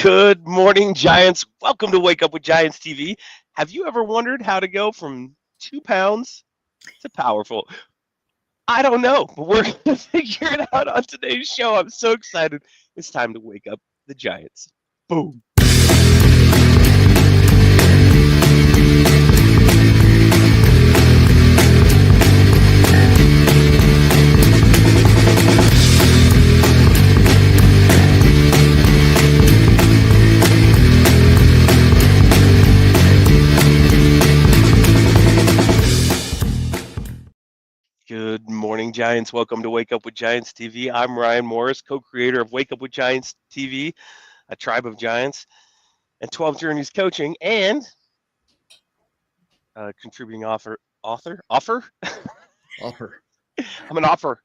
Good morning, Giants. Welcome to Wake Up with Giants TV. Have you ever wondered how to go from 2 pounds to powerful? I don't know, but we're going to figure it out on today's show. I'm so excited. It's time to wake up the Giants. Boom. Good morning, Giants. Welcome to Wake Up with Giants TV. I'm Ryan Morris, co-creator of Wake Up with Giants TV, a tribe of giants, and 12 Journeys Coaching, and contributing author. I'm an author.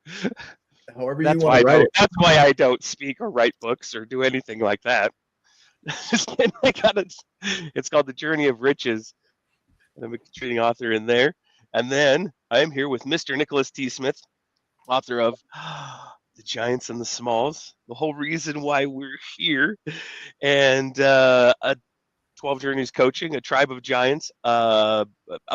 However you want to write it. That's why I don't speak or write books or do anything like that. Just kidding. It's called The Journey of Riches, and I'm a contributing author in there. And then I am here with Mr. Nicholas T. Smith, author of The Giants and the Smalls, the whole reason why we're here, and 12 Journeys Coaching, a tribe of giants, about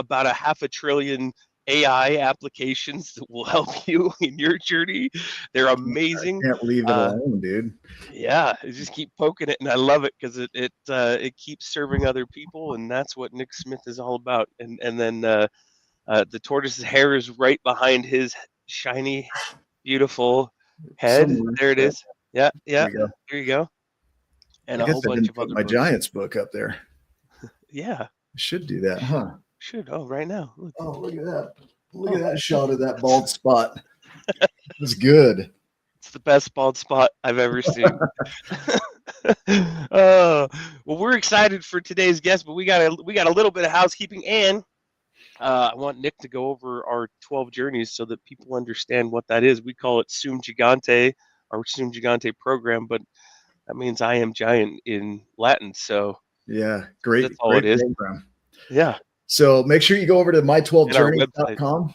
a 500 billion AI applications that will help you in your journey. They're amazing. I can't leave it alone, dude. Yeah, I just keep poking it, and I love it because it keeps serving other people, and that's what Nick Smith is all about. And then the tortoise's hair is right behind his shiny, beautiful head. Somewhere. There it is. Yeah. There you go. And I a guess whole I bunch didn't of put other my books. Giants book up there. Yeah. I should do that, huh? Should. Oh, right now. Look. Oh, look at that. Look at that shot of that bald spot. It was good. It's the best bald spot I've ever seen. Well, we're excited for today's guest, but we got a little bit of housekeeping, and I want Nick to go over our 12 journeys so that people understand what that is. We call it Sum Gigante, our Sum Gigante program, but that means I am giant in Latin. So yeah, great. That's all great it is. Program. Yeah. So make sure you go over to my12journeys.com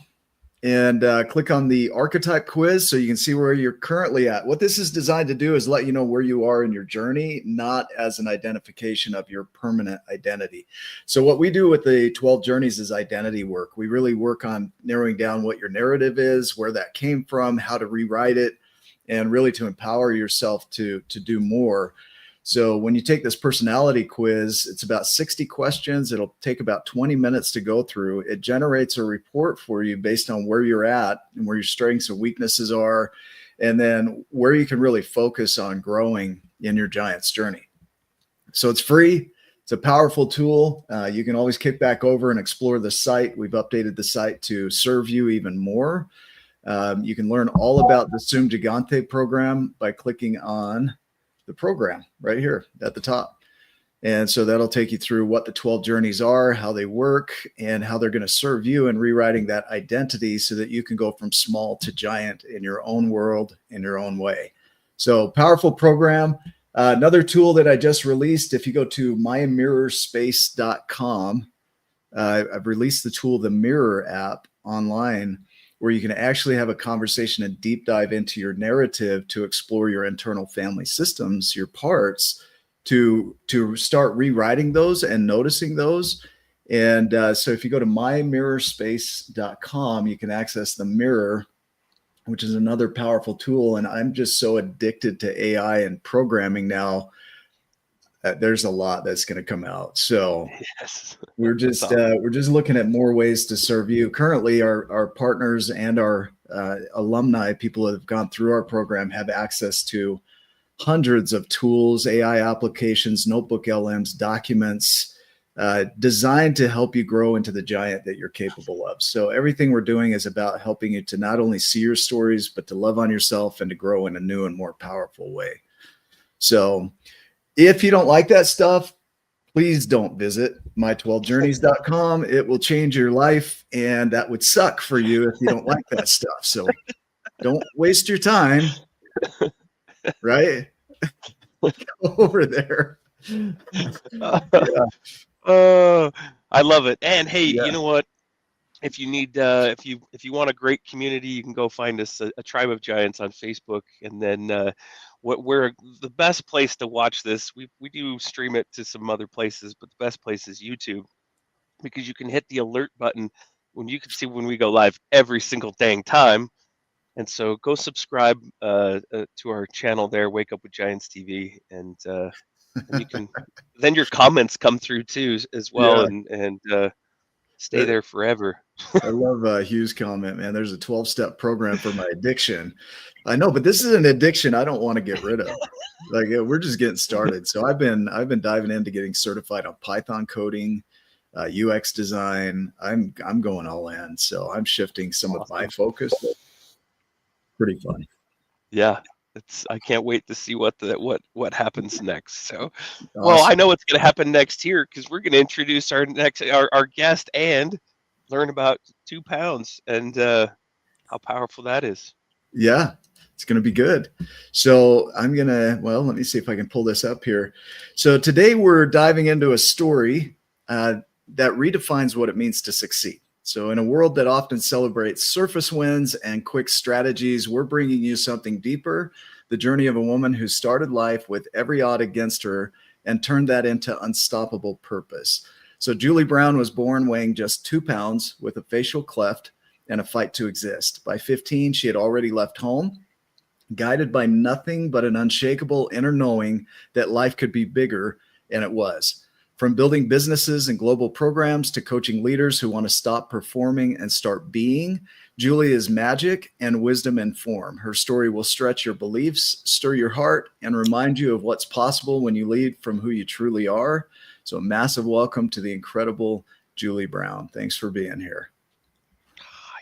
and click on the archetype quiz so you can see where you're currently at. What this is designed to do is let you know where you are in your journey, not as an identification of your permanent identity. So what we do with the 12 journeys is identity work. We really work on narrowing down what your narrative is, where that came from, how to rewrite it, and really to empower yourself to do more. So when you take this personality quiz, it's about 60 questions. It'll take about 20 minutes to go through. It generates a report for you based on where you're at and where your strengths and weaknesses are, and then where you can really focus on growing in your Giants journey. So it's free. It's a powerful tool. You can always kick back over and explore the site. We've updated the site to serve you even more. You can learn all about the Sum Gigante program by clicking on the program right here at the top. And so that'll take you through what the 12 journeys are, how they work, and how they're going to serve you in rewriting that identity so that you can go from small to giant in your own world, in your own way. So powerful program. Another tool that I just released, if you go to mymirrorspace.com, I've released the tool, the Mirror app online, where you can actually have a conversation and deep dive into your narrative to explore your internal family systems, your parts, to start rewriting those and noticing those. And so if you go to mymirrorspace.com, you can access the Mirror, which is another powerful tool. And I'm just so addicted to AI and programming now. There's a lot that's going to come out. So yes. we're just looking at more ways to serve you. Currently, our partners and our alumni, people that have gone through our program, have access to hundreds of tools, AI applications, notebook LMs, documents designed to help you grow into the giant that you're capable of. So everything we're doing is about helping you to not only see your stories, but to love on yourself and to grow in a new and more powerful way. So if you don't like that stuff, please don't visit my12journeys.com. It will change your life, and that would suck for you if you don't like that stuff. So don't waste your time, right? Go over there. I love it. And hey, You know what? if you need if you want a great community, you can go find us a Tribe of Giants on Facebook, and then we're the best place to watch this. We do stream it to some other places, but the best place is YouTube, because you can hit the alert button when you can see when we go live every single dang time. And so go subscribe to our channel there, Wake Up with Giants TV, and you can then your comments come through too as well, Yeah. and stay That, there forever. I love Hugh's comment, man. There's a 12-step program for my addiction. I know, but this is an addiction I don't want to get rid of. Like we're just getting started. So I've been diving into getting certified on Python coding, UX design. I'm going all in. So I'm shifting some of my focus. Pretty fun. Yeah, I can't wait to see what happens next. So, well, Awesome. I know what's going to happen next here, because we're going to introduce our guest and learn about 2 pounds and how powerful that is. Yeah, it's going to be good. So I'm going to, well, let me see if I can pull this up here. So today we're diving into a story that redefines what it means to succeed. So in a world that often celebrates surface wins and quick strategies, we're bringing you something deeper, the journey of a woman who started life with every odd against her and turned that into unstoppable purpose. So Julie Brown was born weighing just 2 pounds with a facial cleft and a fight to exist. By 15, she had already left home, guided by nothing but an unshakable inner knowing that life could be bigger, and it was. From building businesses and global programs to coaching leaders who want to stop performing and start being, Julie is magic and wisdom in form. Her story will stretch your beliefs, stir your heart, and remind you of what's possible when you lead from who you truly are. So a massive welcome to the incredible Julie Brown. Thanks for being here.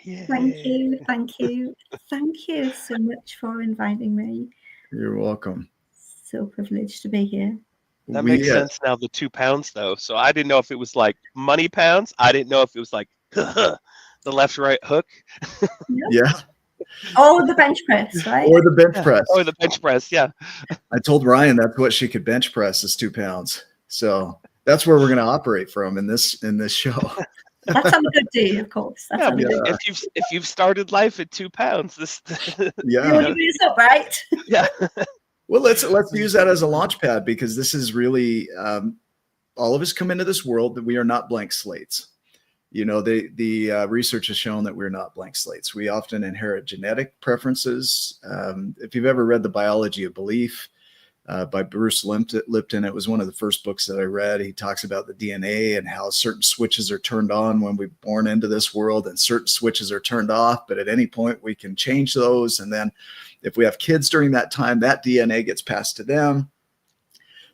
Yay. Thank you. Thank you. Thank you so much for inviting me. You're welcome. So privileged to be here. That makes sense now, the 2 pounds though. So I didn't know if it was like money pounds. I didn't know if it was like the left right hook. Yeah. Oh, the bench press, right? Or the bench press. Or the bench press, yeah. I told Ryan that's what she could bench press is 2 pounds. So that's where we're going to operate from in this show. That's on a good day, of course. That's on a good day. If you've started life at 2 pounds, this yeah, you this up, right? Yeah. Well, let's use that as a launch pad, because this is really all of us come into this world that we are not blank slates. You know, the research has shown that we're not blank slates. We often inherit genetic preferences. If you've ever read The Biology of Belief by Bruce Lipton, it was one of the first books that I read. He talks about the DNA and how certain switches are turned on when we're born into this world and certain switches are turned off. But at any point we can change those. And then if we have kids during that time, that DNA gets passed to them.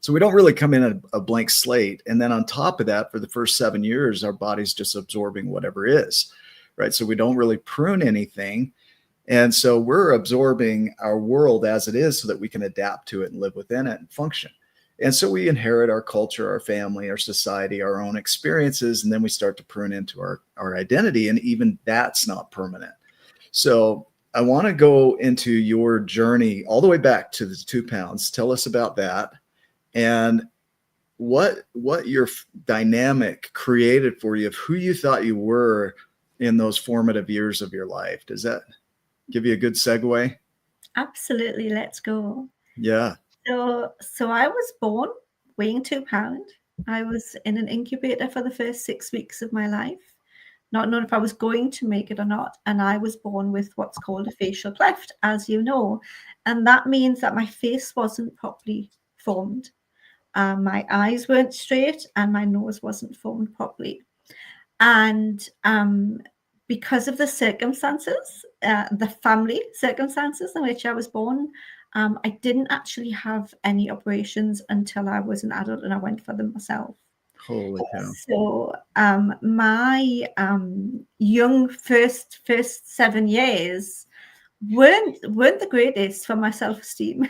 So we don't really come in a blank slate. And then on top of that, for the first 7 years, our body's just absorbing whatever is, right? So we don't really prune anything. And so we're absorbing our world as it is so that we can adapt to it and live within it and function. And so we inherit our culture, our family, our society, our own experiences, and then we start to prune into our identity. And even that's not permanent. So I want to go into your journey all the way back to the 2 pounds. Tell us about that. And what your dynamic created for you of who you thought you were in those formative years of your life. Does that give you a good segue? Absolutely. Let's go. Yeah. So I was born weighing 2 pounds. I was in an incubator for the first 6 weeks of my life, not knowing if I was going to make it or not. And I was born with what's called a facial cleft, as you know. And that means that my face wasn't properly formed. My eyes weren't straight and my nose wasn't formed properly. And because of the circumstances, the family circumstances in which I was born, I didn't actually have any operations until I was an adult and I went for them myself. Holy cow. So my young first 7 years weren't the greatest for my self-esteem.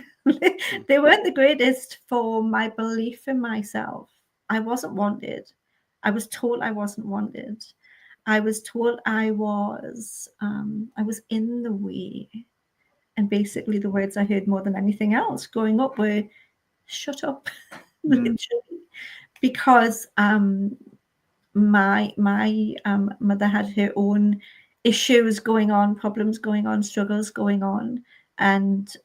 They weren't the greatest for my belief in myself. I wasn't wanted. I was told I wasn't wanted. I was told I was in the way. And basically the words I heard more than anything else growing up were, shut up, literally. Because my mother had her own issues going on, problems going on, struggles going on, and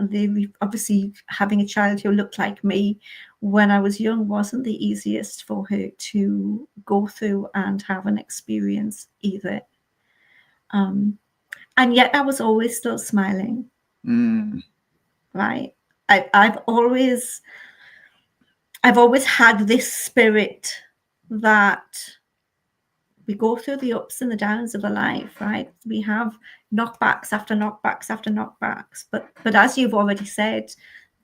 they obviously having a child who looked like me when I was young wasn't the easiest for her to go through and have an experience either. And yet I was always still smiling. Right? I've always had this spirit that we go through the ups and the downs of a life, right? We have knockbacks after knockbacks after knockbacks, but as you've already said,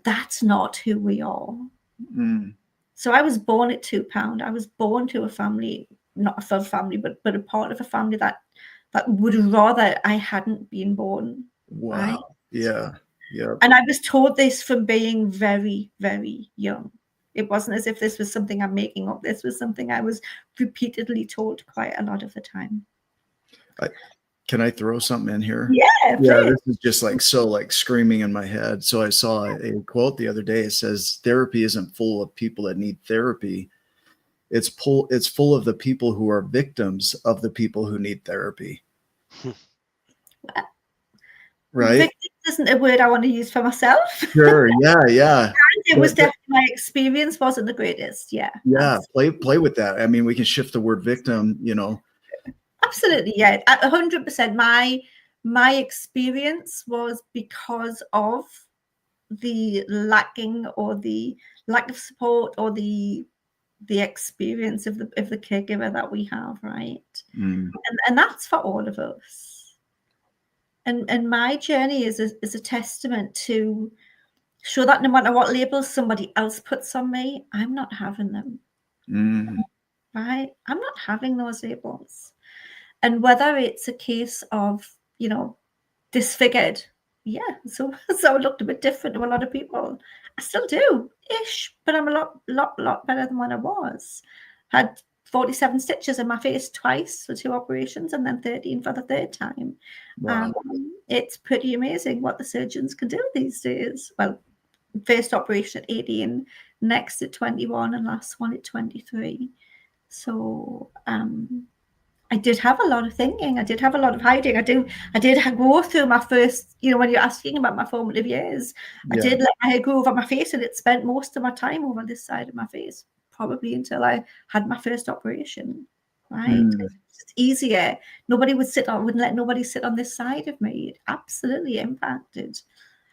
that's not who we are. So I was born at 2 pound. I was born to a family, not a full family, but a part of a family that would rather I hadn't been born. Wow. Right? Yeah. Yeah. And I was told this from being very, very young. It wasn't as if this was something I'm making up. This was something I was repeatedly told quite a lot of the time. Can I throw something in here? Yeah, this is just like screaming in my head. So I saw a quote the other day. It says, therapy isn't full of people that need therapy. It's full of the people who are victims of the people who need therapy. Right? Victim isn't a word I want to use for myself. Sure. Yeah. It was definitely, my experience wasn't the greatest. Yeah. Play with that. I mean, we can shift the word victim, Absolutely. Yeah. 100%. My experience was because of the lacking or the lack of support or the experience of the caregiver that we have, right? And that's for all of us. And my journey is a testament to show that no matter what labels somebody else puts on me, I'm not having them. Right? I'm not having those labels. And whether it's a case of, disfigured, so I looked a bit different to a lot of people. I still do, but I'm a lot better than when I was. Had 47 stitches in my face twice for 2 operations and then 13 for the 3rd time. Wow. It's pretty amazing what the surgeons can do these days. Well, first operation at 18, next at 21, and last one at 23. So I did have a lot of thinking. I did have a lot of hiding. I did go through my first, when you're asking about my formative years, I did let my hair grow over my face, and it spent most of my time over this side of my face, probably until I had my first operation. Right? It's easier. Wouldn't let nobody sit on this side of me. It absolutely impacted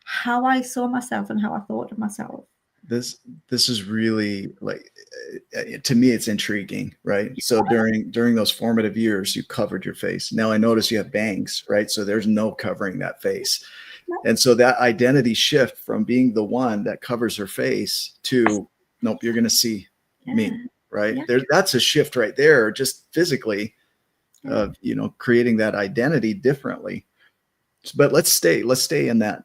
how I saw myself and how I thought of myself. This is really, like, to me, it's intriguing, right? Yeah. So during those formative years, you covered your face. Now I notice you have bangs, right? So there's no covering that face. And so that identity shift from being the one that covers her face to, nope, you're going to see me, right? That's a shift right there, just physically, of, creating that identity differently. But let's stay in that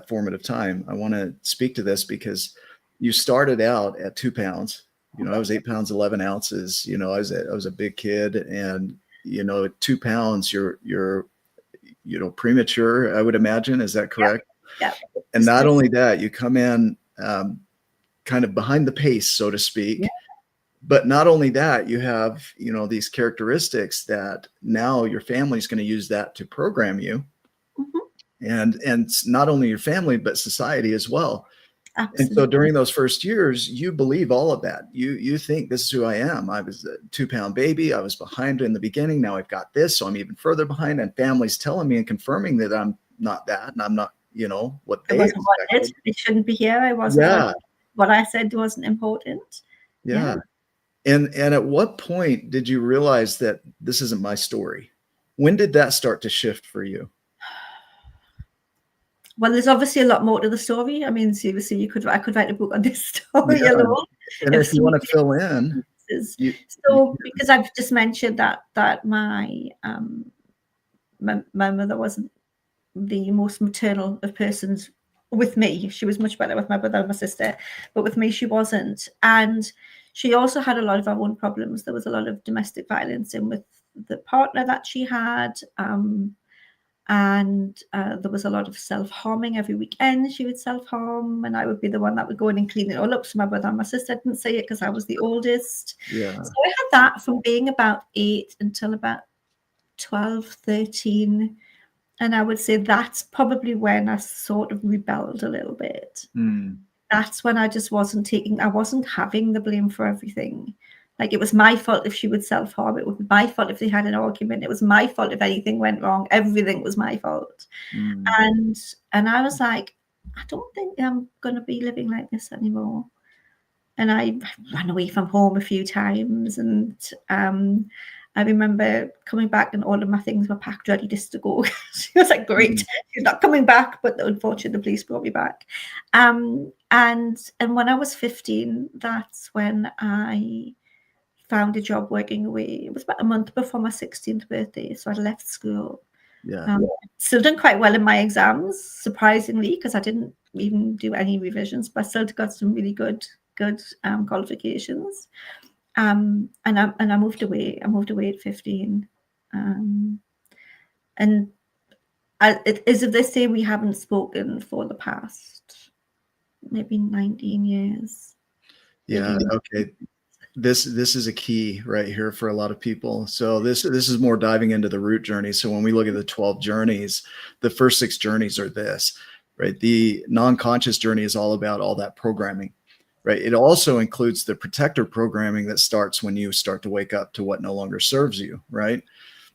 formative time. I want to speak to this because you started out at 2 pounds. I was 8 pounds, 11 ounces. I was a big kid, and, at 2 pounds, you're premature, I would imagine. Is that correct? Yeah. And not only that, you come in kind of behind the pace, so to speak. Yeah. But not only that, you have, these characteristics that now your family's going to use that to program you. And not only your family, but society as well. Absolutely. And so during those first years, you believe all of that. You think, this is who I am. I was a 2 pound baby. I was behind in the beginning. Now I've got this, so I'm even further behind. And family's telling me and confirming that I'm not that, and I'm not, what they expected. It shouldn't be here. I wasn't. What I said wasn't important. Yeah. And at what point did you realize that this isn't my story? When did that start to shift for you? Well, there's obviously a lot more to the story. I mean, seriously, I could write a book on this story alone. And if you want to fill in, because I've just mentioned that my mother wasn't the most maternal of persons with me. She was much better with my brother and my sister, but with me, she wasn't. And she also had a lot of her own problems. There was a lot of domestic violence in with the partner that she had. And there was a lot of self-harming. Every weekend she would self-harm, and I would be the one that would go in and clean it all up. So my brother and my sister didn't see it because I was the oldest. Yeah. So I had that from being about 8 until about 12, 13. And I would say that's probably when I sort of rebelled a little bit. That's when I just wasn't having the blame for everything. Like, it was my fault if she would self-harm. It was my fault if they had an argument. It was my fault if anything went wrong. Everything was my fault. And I was like, I don't think I'm going to be living like this anymore. And I ran away from home a few times. And I remember coming back and all of my things were packed, ready just to go. She was like, great, she's not coming back. But unfortunately, the police brought me back. And when I was 15, that's when I found a job working away. It was about a month before my 16th birthday. So I left school. Still done quite well in my exams, surprisingly, because I didn't even do any revisions, but I still got some really good qualifications. And I moved away. I moved away at 15. And it is, if they say, we haven't spoken for the past maybe 19 years. Yeah. Okay. This is a key right here for a lot of people. So this is more diving into the root journey. So when we look at the 12 journeys, the first 6 journeys are this, right? The non-conscious journey is all about all that programming, right? It also includes the protector programming that starts when you start to wake up to what no longer serves you, right?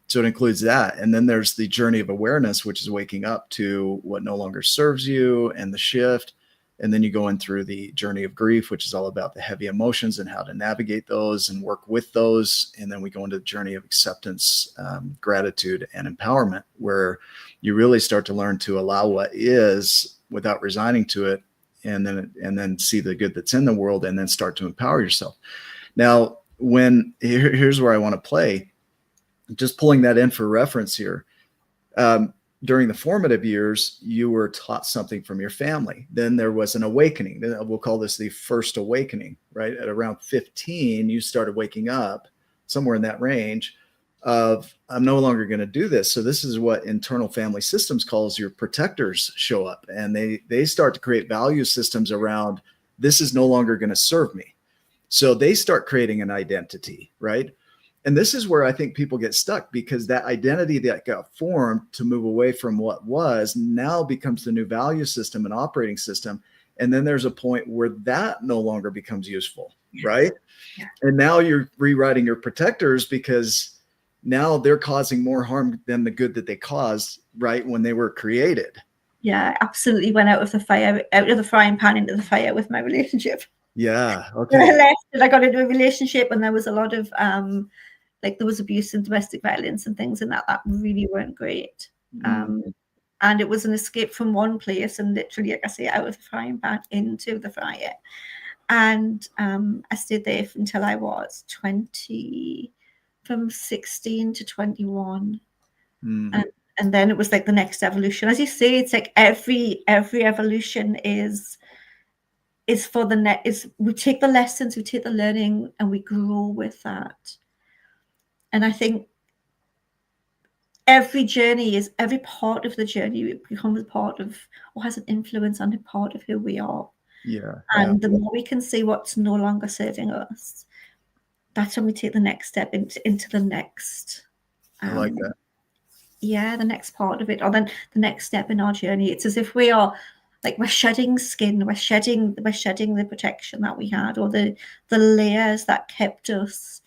So it includes that. And then there's the journey of awareness, which is waking up to what no longer serves you and the shift. And then you go in through the journey of grief, which is all about the heavy emotions and how to navigate those and work with those. And then we go into the journey of acceptance, gratitude, and empowerment, where you really start to learn to allow what is without resigning to it, and then see the good that's in the world, and then start to empower yourself. Now, here's where I want to play, just pulling that in for reference here. During the formative years, you were taught something from your family. Then there was an awakening. We'll call this the first awakening, right? At around 15, you started waking up, somewhere in that range, of, I'm no longer going to do this. So this is what internal family systems calls your protectors show up. And they start to create value systems around, this is no longer going to serve me. So they start creating an identity, right? And this is where I think people get stuck, because that identity that got formed to move away from what was now becomes the new value system and operating system. And then there's a point where that no longer becomes useful, right? Yeah. And now you're rewriting your protectors, because now they're causing more harm than the good that they caused, right, when they were created. Yeah, absolutely. Went out of the frying pan into the fire with my relationship. Yeah. Okay. When I left, and I got into a relationship, and there was a lot of like, there was abuse and domestic violence and things, and that really weren't great. And it was an escape from one place, and literally, like I say, out of the frying pan into the fire. And I stayed there until I was 20, from 16 to 21. And then it was like the next evolution. As you say, it's like every evolution is for the net. We take the lessons, we take the learning, and we grow with that. And I think every part of the journey becomes part of, or has an influence on a part of who we are. Yeah. And the more we can see what's no longer serving us, that's when we take the next step into the next. I like that. Yeah, the next part of it, or then the next step in our journey. It's as if we are, like, we're shedding skin, we're shedding the protection that we had, or the layers that kept us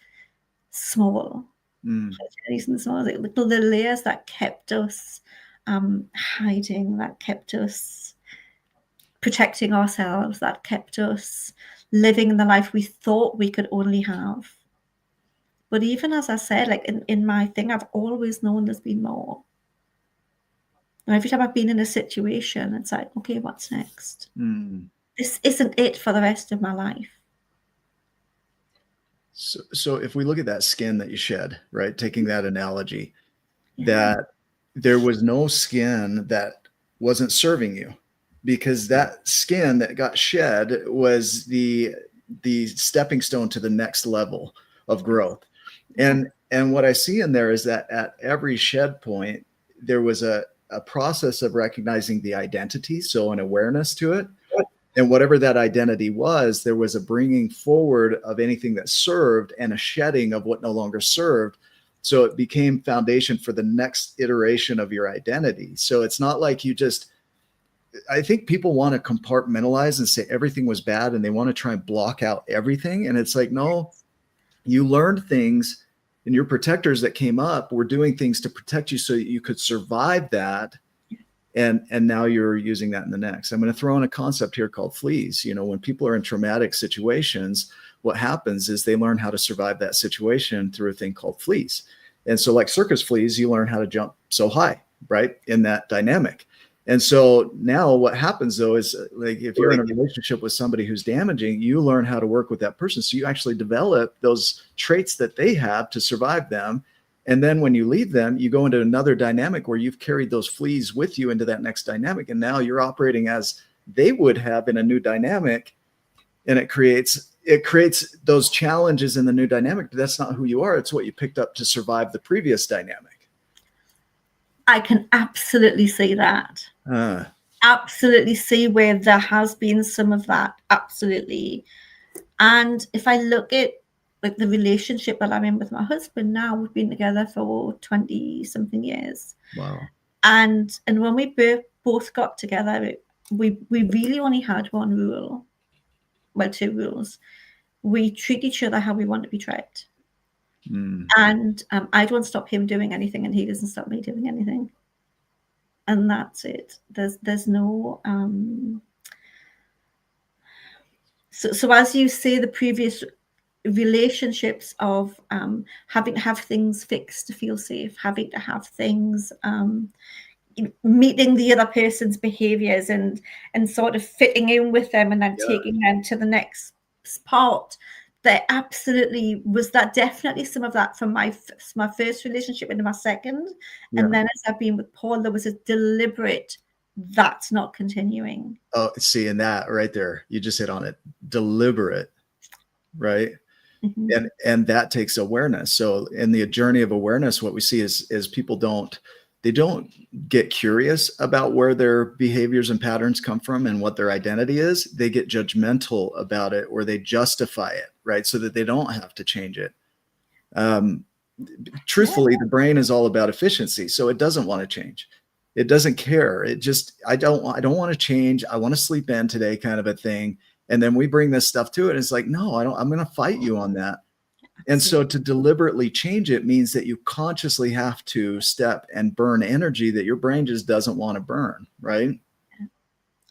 small. The layers that kept us hiding, that kept us protecting ourselves, that kept us living in the life we thought we could only have. But even as I said, like in my thing, I've always known there's been more. And every time I've been in a situation, it's like, okay, what's next? This isn't it for the rest of my life. So if we look at that skin that you shed, right, taking that analogy, that there was no skin that wasn't serving you, because that skin that got shed was the stepping stone to the next level of growth. And what I see in there is that at every shed point, there was a a process of recognizing the identity, so an awareness to it. And whatever that identity was, there was a bringing forward of anything that served and a shedding of what no longer served. So it became foundation for the next iteration of your identity. So it's not like you just, I think people want to compartmentalize and say everything was bad and they want to try and block out everything. And it's like, no, you learned things, and your protectors that came up were doing things to protect you so that you could survive that. And now you're using that in the next. I'm going to throw in a concept here called fleas. You know, when people are in traumatic situations, what happens is they learn how to survive that situation through a thing called fleas. And so like circus fleas, you learn how to jump so high, right, in that dynamic. And so now what happens though is like if you're in a relationship with somebody who's damaging, you learn how to work with that person. So you actually develop those traits that they have to survive them. And then when you leave them, you go into another dynamic where you've carried those fleas with you into that next dynamic. And now you're operating as they would have in a new dynamic. And it creates those challenges in the new dynamic. But that's not who you are. It's what you picked up to survive the previous dynamic. I can absolutely see that. Absolutely see where there has been some of that. Absolutely. And if I look at like the relationship that I'm in with my husband now, we've been together for 20 something years. Wow. And when we both got together, we really only had one rule. Well, two rules. We treat each other how we want to be treated. And I don't stop him doing anything and he doesn't stop me doing anything. And that's it. There's no so as you say, the previous relationships of having to have things fixed to feel safe, having to have things meeting the other person's behaviors and sort of fitting in with them and then taking them to the next spot. There absolutely was that, definitely some of that from my first relationship into my second. And then as I've been with Paul, there was a deliberate, that's not continuing. Oh, see, and that right there, you just hit on it. Deliberate, right? Mm-hmm. And that takes awareness. So in the journey of awareness, what we see is people don't get curious about where their behaviors and patterns come from and what their identity is. They get judgmental about it, or they justify it, right? So that they don't have to change it. Truthfully, the brain is all about efficiency. So it doesn't want to change. It doesn't care. It just, I don't want to change. I want to sleep in today, kind of a thing. And then we bring this stuff to it. It's like, no, I'm going to fight you on that. And so to deliberately change it means that you consciously have to step and burn energy that your brain just doesn't want to burn, right?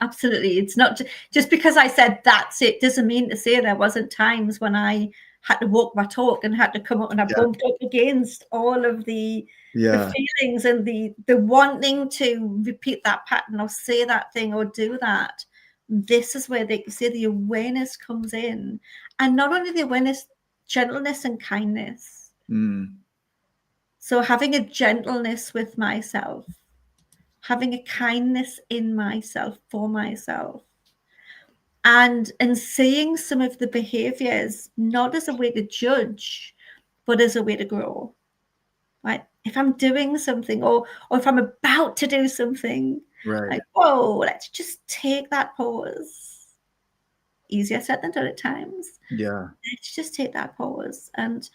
Absolutely. It's not just because I said that's it doesn't mean to say there wasn't times when I had to walk my talk and had to come up and I bumped up against all of the feelings and the wanting to repeat that pattern or say that thing or do that. This is where they say the awareness comes in. And not only the awareness, gentleness and kindness. So having a gentleness with myself, having a kindness in myself for myself, and seeing some of the behaviors not as a way to judge, but as a way to grow. Right? If I'm doing something or if I'm about to do something, like, whoa, let's just take that pause. Easier said than done at times. Yeah. Let's just take that pause and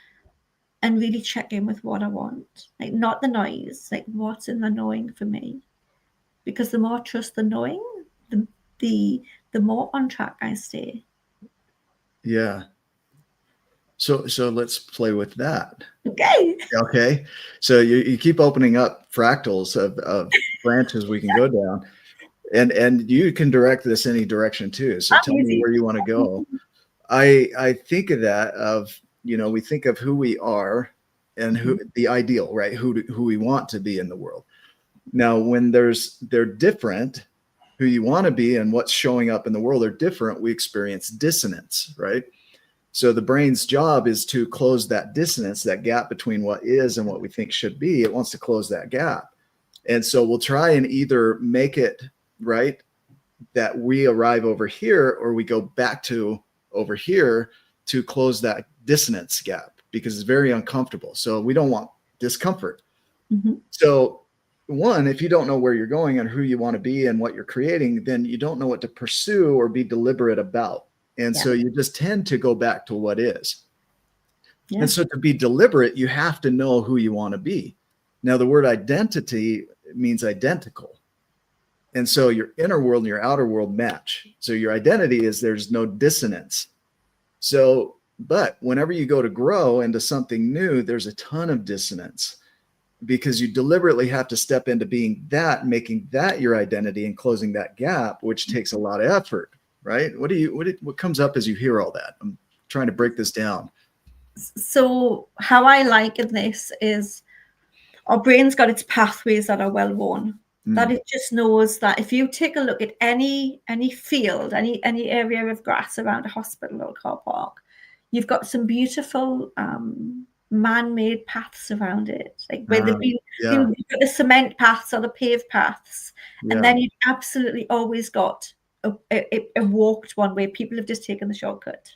really check in with what I want. Like, not the noise, like what's in the knowing for me. Because the more I trust the knowing, the more on track I stay. Yeah. So let's play with that. Okay. So you keep opening up fractals of branches we can go down. And you can direct this any direction too. So tell me where you want to go. I think of that of, we think of who we are and who the ideal, right? Who we want to be in the world. Now, when they're different, who you want to be and what's showing up in the world are different, we experience dissonance, right? So the brain's job is to close that dissonance, that gap between what is and what we think should be. It wants to close that gap. And so we'll try and either make it right that we arrive over here or we go back to over here to close that dissonance gap because it's very uncomfortable. So we don't want discomfort. So one, if you don't know where you're going and who you want to be and what you're creating, then you don't know what to pursue or be deliberate about. And so you just tend to go back to what is. Yeah. And so to be deliberate, you have to know who you want to be. Now, the word identity means identical. And so your inner world and your outer world match. So your identity is there's no dissonance. So, but whenever you go to grow into something new, there's a ton of dissonance, because you deliberately have to step into being that, making that your identity and closing that gap, which takes a lot of effort, right? What comes up as you hear all that? I'm trying to break this down. So how I liken this is our brain's got its pathways that are well worn, that it just knows that if you take a look at any field, any area of grass around a hospital or car park, you've got some beautiful man-made paths around it, like where they've been you've got the cement paths or the paved paths, and then you've absolutely always got a walked one where people have just taken the shortcut.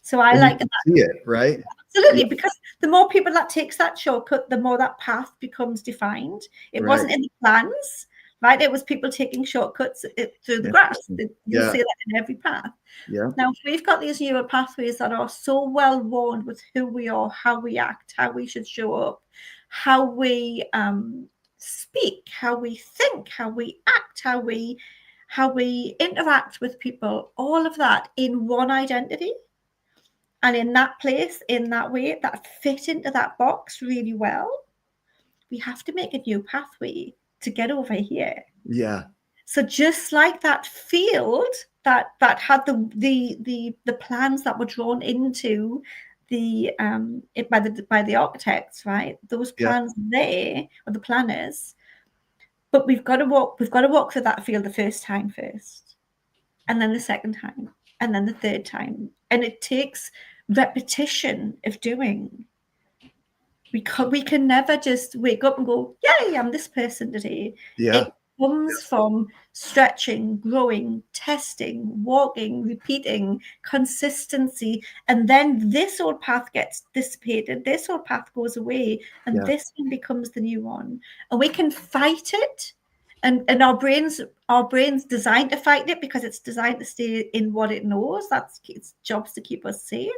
So I like that. See it, right? Absolutely, because the more people that takes that shortcut, the more that path becomes defined. It wasn't in the plans, right? It was people taking shortcuts through the grass. You'll see that in every path. Yeah. Now, if we've got these neural pathways that are so well worn with who we are, how we act, how we should show up, how we speak, how we think, how we act, how we interact with people, all of that in one identity. And in that place, in that way, that fit into that box really well, we have to make a new pathway to get over here. Yeah. So just like that field that had the plans that were drawn into by the architects, right? Those plans there, or the planners. But we've got to walk through that field the first time first, and then the second time, and then the third time, and it takes repetition of doing. We can never just wake up and go, yay, I'm this person today. It comes from stretching, growing, testing, walking, repeating, consistency, and then this old path gets dissipated, this old path goes away, and this one becomes the new one. And we can fight it, and our brain's designed to fight it because it's designed to stay in what it knows. That's its job's to keep us safe.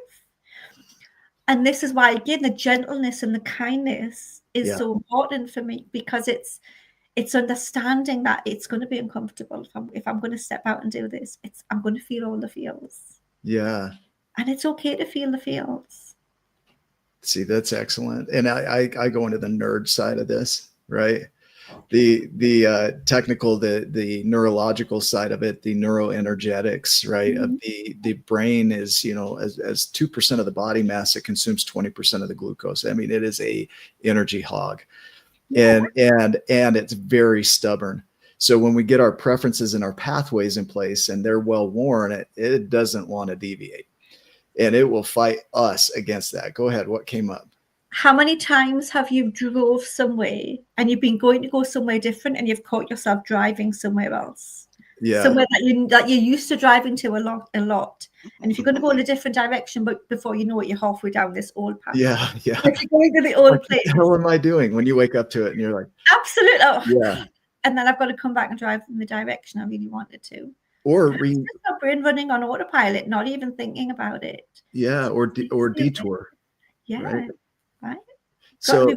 And this is why, again, the gentleness and the kindness is so important for me, because it's understanding that it's going to be uncomfortable if I'm going to step out and do this. I'm going to feel all the feels. Yeah. And it's okay to feel the feels. See, that's excellent. And I go into the nerd side of this, right? The technical, the neurological side of it, the neuroenergetics, right? Mm-hmm. Of the brain is, as 2% of the body mass, it consumes 20% of the glucose. I mean, it is a energy hog, and it's very stubborn. So when we get our preferences and our pathways in place and they're well worn, it doesn't want to deviate, and it will fight us against that. Go ahead. What came up? How many times have you drove somewhere and you've been going to go somewhere different and you've caught yourself driving somewhere else? Yeah. Somewhere that you're used to driving to a lot. And if you're going to go in a different direction, but before you know it, you're halfway down this old path. Yeah. If you're going to the old place. What the hell am I doing when you wake up to it and you're like, absolutely. Oh. Yeah. And then I've got to come back and drive in the direction I really wanted to. Or our brain running on autopilot, not even thinking about it. Yeah. Or detour. Yeah. Right. Got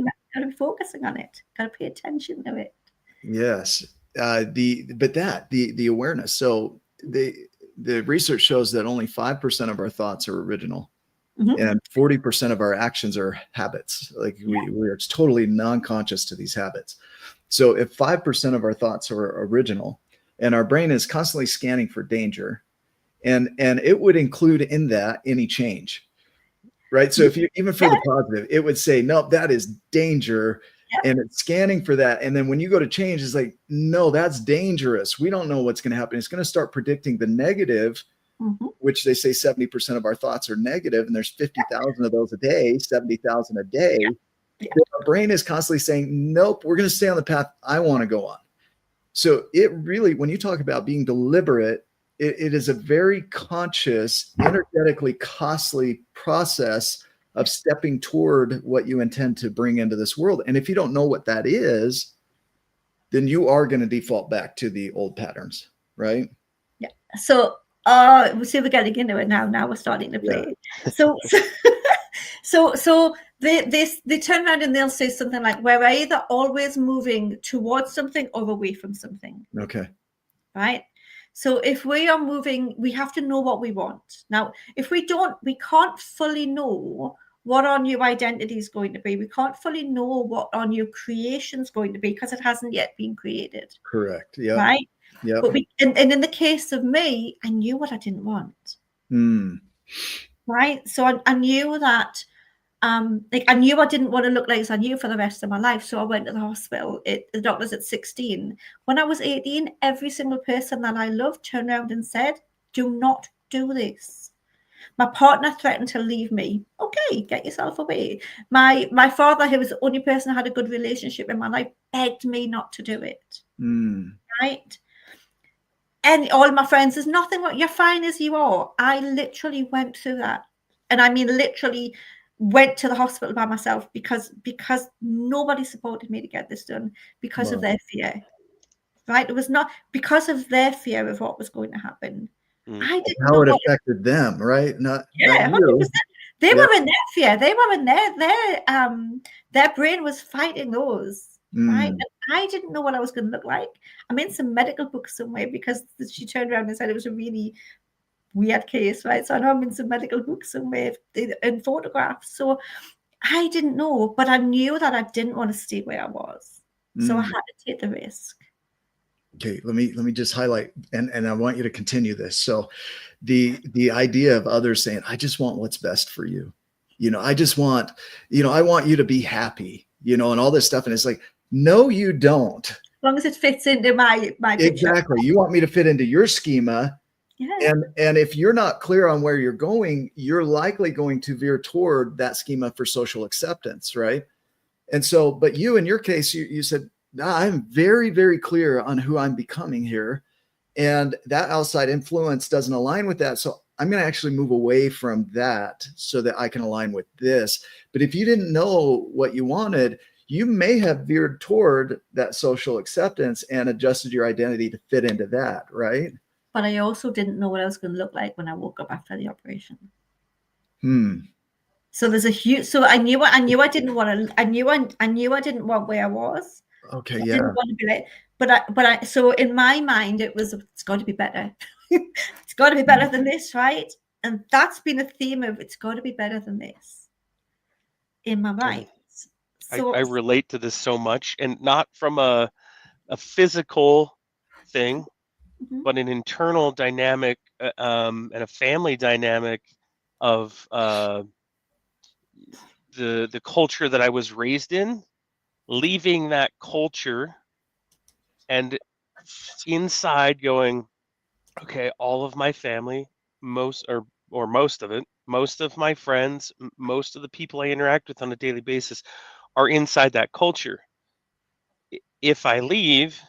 to be focusing on it. Got to pay attention to it. Yes. The awareness. So the research shows that only 5% of our thoughts are original, and 40% of our actions are habits. Like we are totally non-conscious to these habits. So if 5% of our thoughts are original, and our brain is constantly scanning for danger, and it would include in that any change. Right. So if you, even for the positive, it would say, nope, that is danger. And it's scanning for that. And then when you go to change, it's like, no, that's dangerous. We don't know what's going to happen. It's going to start predicting the negative, which they say 70% of our thoughts are negative. And there's 50,000 of those a day, 70,000 a day. Our brain is constantly saying, nope, we're going to stay on the path I want to go on. So it really, when you talk about being deliberate, it is a very conscious, energetically costly process of stepping toward what you intend to bring into this world. And if you don't know what that is, then you are going to default back to the old patterns, right? Yeah. So we see we're getting into it now. Now we're starting to play. Yeah. So they turn around and they'll say something like, we're either always moving towards something or away from something. Okay. Right. So if we are moving, we have to know what we want. Now, if we don't, we can't fully know what our new identity is going to be. We can't fully know what our new creation is going to be because it hasn't yet been created. Correct. Yeah. Right. Yeah. But and in the case of me, I knew what I didn't want. Right. So I knew that. Like I knew I didn't want to look like this. I knew for the rest of my life. So I went to the hospital. The doctors at 16. When I was 18, every single person that I loved turned around and said, "Do not do this." My partner threatened to leave me. Okay, get yourself away. My father, who was the only person I had a good relationship in my life, begged me not to do it. Right. And all my friends, there's nothing wrong. You're fine as you are. I literally went through that. And I mean, literally went to the hospital by myself because nobody supported me to get this done because of their fear. Right? It was not because of their fear of what was going to happen. I didn't how know it affected them, right? Not you. 100%. They were in their fear. They were in their brain was fighting those. Right. And I didn't know what I was going to look like. I'm in some medical books somewhere because she turned around and said it was a really weird case, right? So I know I'm in some medical books somewhere in photographs. So I didn't know, but I knew that I didn't want to stay where I was. So I had to take the risk. Okay, let me just highlight, and I want you to continue this. So the idea of others saying, I just want what's best for you. I just want, I want you to be happy, and all this stuff. And it's like, no, you don't. As long as it fits into my exactly. Picture. You want me to fit into your schema. Yeah. And if you're not clear on where you're going, you're likely going to veer toward that schema for social acceptance, right? And so, but you, in your case, you said, I'm very, very clear on who I'm becoming here. And that outside influence doesn't align with that. So I'm going to actually move away from that so that I can align with this. But if you didn't know what you wanted, you may have veered toward that social acceptance and adjusted your identity to fit into that, right? But I also didn't know what I was going to look like when I woke up after the operation. So there's a huge. So I knew I didn't want to. I knew I didn't want where I was. Okay, I didn't want to be like. But I. So in my mind, it's got to be better. It's got to be better than this, right? And that's been a theme of it's got to be better than this in my mind. So I relate to this so much, and not from a physical thing, but an internal dynamic and a family dynamic of the culture that I was raised in, leaving that culture and inside going, okay, all of my family, most of it, most of my friends, most of the people I interact with on a daily basis are inside that culture. If I leave,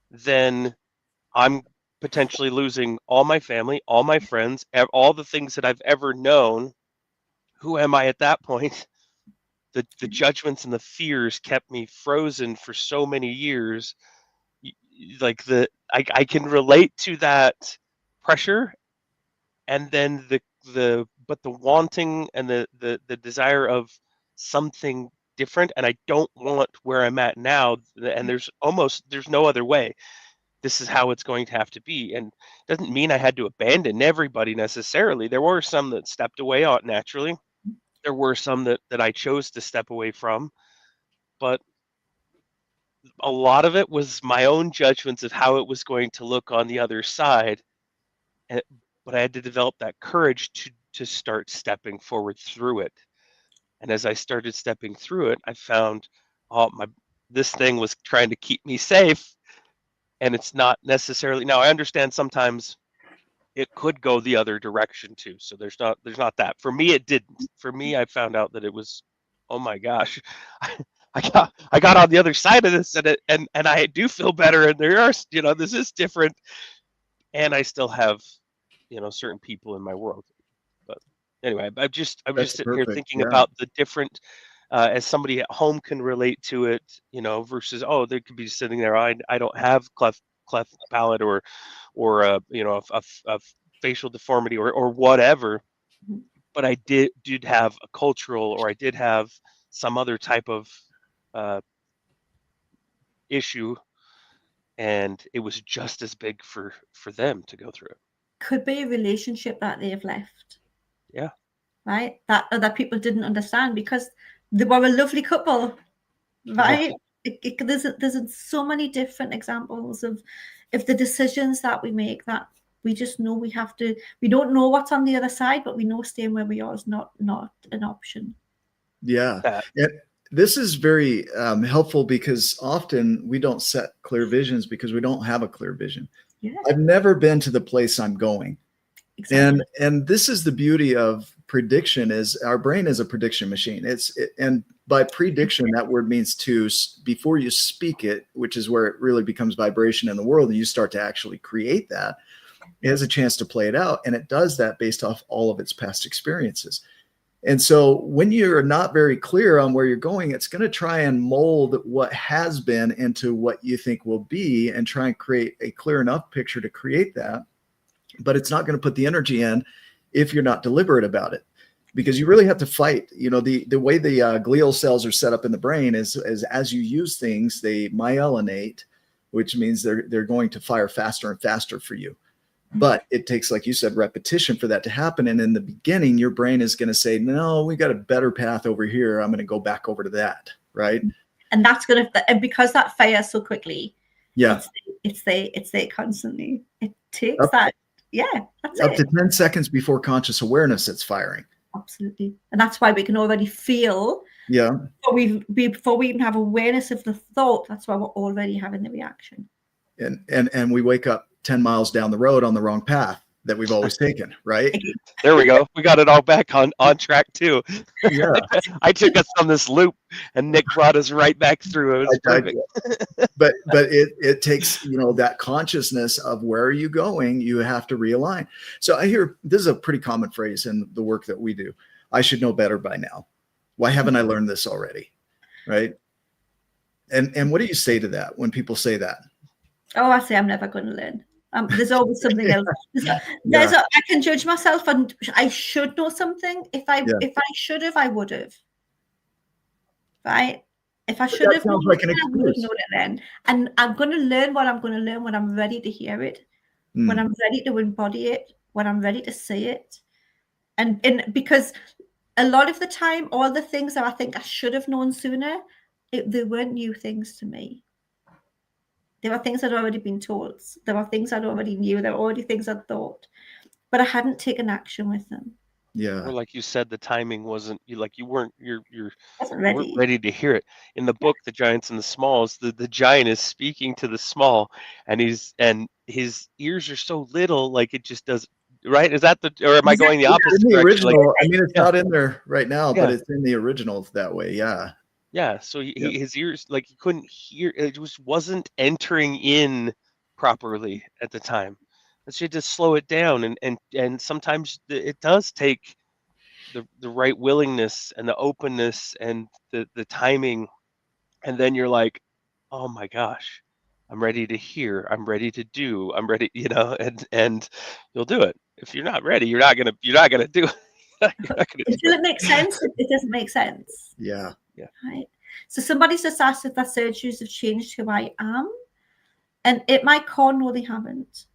then I'm potentially losing all my family, all my friends, all the things that I've ever known. Who am I at that point? The judgments and the fears kept me frozen for so many years. Like I can relate to that pressure, and then the wanting and the desire of something different, and I don't want where I'm at now, and there's no other way. This is how it's going to have to be. And it doesn't mean I had to abandon everybody necessarily. There were some that stepped away out naturally. There were some that I chose to step away from, but a lot of it was my own judgments of how it was going to look on the other side. But I had to develop that courage to start stepping forward through it. And as I started stepping through it, I found this thing was trying to keep me safe. And it's not necessarily, now I understand sometimes it could go the other direction too. So there's not that. For me, it didn't. For me, I found out that it was, oh my gosh, I got on the other side of this, and I do feel better, and there are, this is different, and I still have, certain people in my world. But anyway, I'm just sitting here thinking about the different as somebody at home can relate to it, you know, versus, oh, they could be sitting there, I don't have cleft palate or you know, a facial deformity or whatever, but I did have a cultural, or I did have some other type of uh, issue, and it was just as big for them to go through it. Could be a relationship that they've left. Yeah. Right. That other people didn't understand because they were a lovely couple. Right. There's so many different examples of the decisions that we make that we just know we have to. We don't know what's on the other side, but we know staying where we are is not an option. Yeah. This is very helpful because often we don't set clear visions because we don't have a clear vision. Yeah. I've never been to the place I'm going. Exactly. And this is the beauty of prediction, is our brain is a prediction machine. And by prediction, that word means to, before you speak it, which is where it really becomes vibration in the world, and you start to actually create that, it has a chance to play it out. And it does that based off all of its past experiences. And so when you're not very clear on where you're going, it's going to try and mold what has been into what you think will be and try and create a clear enough picture to create that. But it's not going to put the energy in if you're not deliberate about it, because you really have to fight. You know, the way the glial cells are set up in the brain is as you use things, they myelinate, which means they're going to fire faster and faster for you. But it takes, like you said, repetition for that to happen. And in the beginning, your brain is going to say, no, we got a better path over here. I'm going to go back over to that. Right. And that's going to, and because that fires so quickly. Yeah. It's there constantly. It takes that. Yeah. That's up it. to 10 seconds before conscious awareness, it's firing. Absolutely. And that's why we can already feel. Yeah. Before we even have awareness of the thought, that's why we're already having the reaction. And we wake up 10 miles down the road on the wrong path that we've always taken, right? There we go. We got it all back on track too. Yeah. I took us on this loop and Nick brought us right back through. It was perfect. But it takes, you know, that consciousness of where are you going? You have to realign. So I hear this is a pretty common phrase in the work that we do. I should know better by now. Why haven't I learned this already? Right. And what do you say to that when people say that? Oh, I say I'm never going to learn. There's always something else. I can judge myself, and I should know something. If I should have, I would have. Right? If I should have, sounds like an excuse. I would have known it then. And I'm going to learn what I'm going to learn when I'm ready to hear it, when I'm ready to embody it, when I'm ready to see it, and because a lot of the time, all the things that I think I should have known sooner, they weren't new things to me. There were things I'd already been told. There were things I'd already knew. There were already things I'd thought, but I hadn't taken action with them. Yeah. Or like you said, the timing wasn't you weren't ready. ready to hear it. In the book, The Giants and the Smalls, the giant is speaking to the small, and his ears are so little, like it just does. Right? Is that or am I going the opposite in the direction? Original, I mean, it's not in there right now, but it's in the original that way. Yeah. Yeah, so his ears, like he couldn't hear, it just wasn't entering in properly at the time. And so you had to slow it down, and sometimes it does take the right willingness and the openness and the timing, and then you're like, oh my gosh, I'm ready to hear, I'm ready to do, I'm ready, you know, and you'll do it. If you're not ready, you're not gonna do it. Until it makes sense, it doesn't make sense. Yeah. Yeah. Right. So somebody's just asked if their surgeries have changed who I am. And at my core, no, they haven't.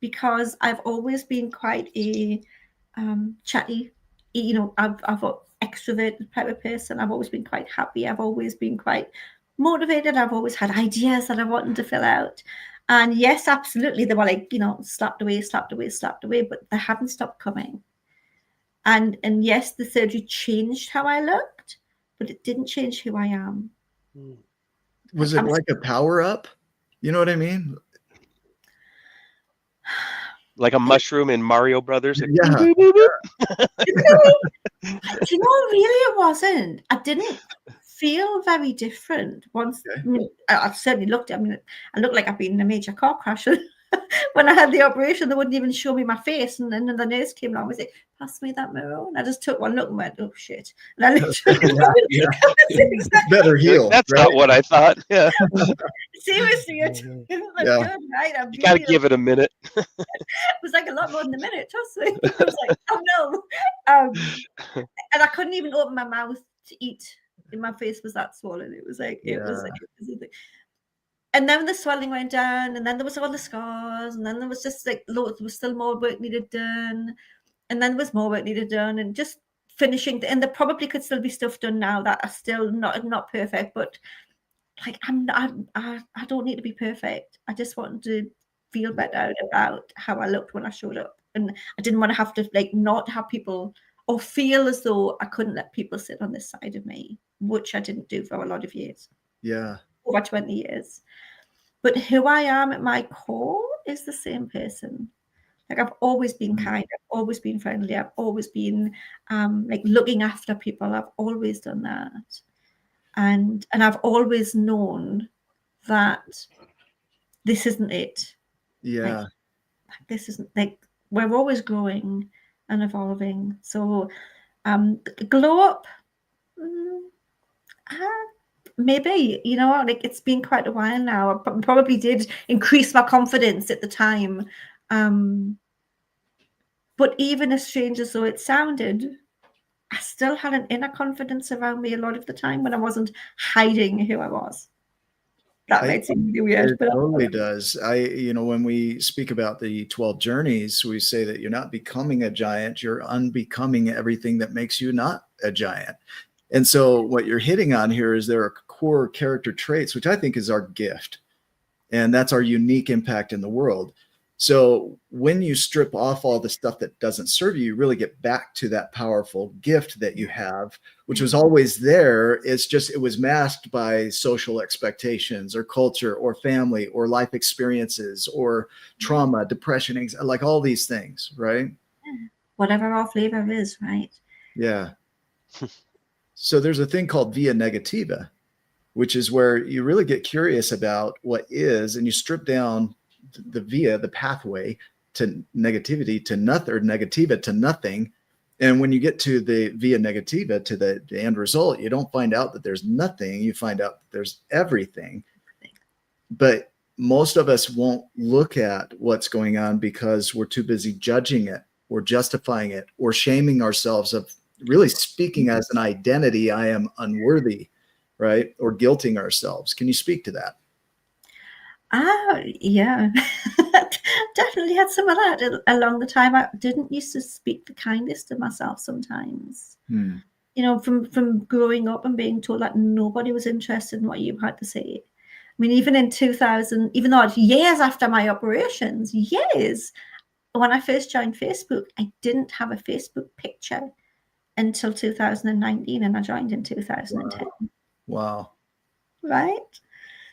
Because I've always been quite a chatty, you know, I've extroverted type of person. I've always been quite happy. I've always been quite motivated. I've always had ideas that I wanted to fill out. And yes, absolutely, they were like, you know, slapped away, but they haven't stopped coming. And yes, the surgery changed how I looked, but it didn't change who I am. Was it like a power up? You know what I mean? Like a mushroom in Mario Brothers. Like, yeah. Do you know, really it wasn't. I didn't feel very different once. Okay. I mean, I've certainly looked, I mean, I look like I've been in a major car crash. when I had the operation, they wouldn't even show me my face. And then the nurse came along and was like, pass me that mirror. And I just took one look and went, oh shit. And I literally better heal. That's right? not what I thought. Yeah. Seriously, it looked good, right? You got to give it a minute. It was like a lot more than a minute, trust me. I was like, oh no. And I couldn't even open my mouth to eat. And my face was that swollen. It was like, it was and then the swelling went down, and then there was all the scars, and then there was just like loads, there was still more work needed done, and then there was more work needed done, and just finishing. And there probably could still be stuff done now that are still not perfect, but like I don't need to be perfect. I just want to feel better about how I looked when I showed up, and I didn't want to have to like not have people or feel as though I couldn't let people sit on this side of me, which I didn't do for a lot of years. Yeah. Over 20 years. But who I am at my core is the same person. Like I've always been kind, I've always been friendly, I've always been like looking after people. I've always done that. And I've always known that this isn't it. Yeah. Like, this isn't like we're always growing and evolving. So glow up. Maybe, you know, like it's been quite a while now. I probably did increase my confidence at the time. But even as strange as though it sounded, I still had an inner confidence around me a lot of the time when I wasn't hiding who I was. That might seem really weird. It totally does. When we speak about the 12 journeys, we say that you're not becoming a giant, you're unbecoming everything that makes you not a giant. And so what you're hitting on here is there are core character traits, which I think is our gift. And that's our unique impact in the world. So when you strip off all the stuff that doesn't serve you, you really get back to that powerful gift that you have, which was always there. It's just, it was masked by social expectations or culture or family or life experiences or trauma, depression, anxiety, like all these things, right? Whatever our flavor is, right? Yeah. So there's a thing called via negativa, which is where you really get curious about what is, and you strip down the pathway to negativity to nothing, or negativa to nothing. And when you get to the via negativa, to the end result, you don't find out that there's nothing, you find out that there's everything. But most of us won't look at what's going on because we're too busy judging it or justifying it or shaming ourselves of really speaking as an identity. I am unworthy, right? Or guilting ourselves. Can you speak to that? Yeah, definitely had some of that along the time. I didn't used to speak the kindest to myself sometimes. You know, from growing up and being told that nobody was interested in what you had to say. I mean, even in 2000, even though it's years after my operations, when I first joined Facebook, I didn't have a Facebook picture until 2019, and I joined in 2010. Wow. Right?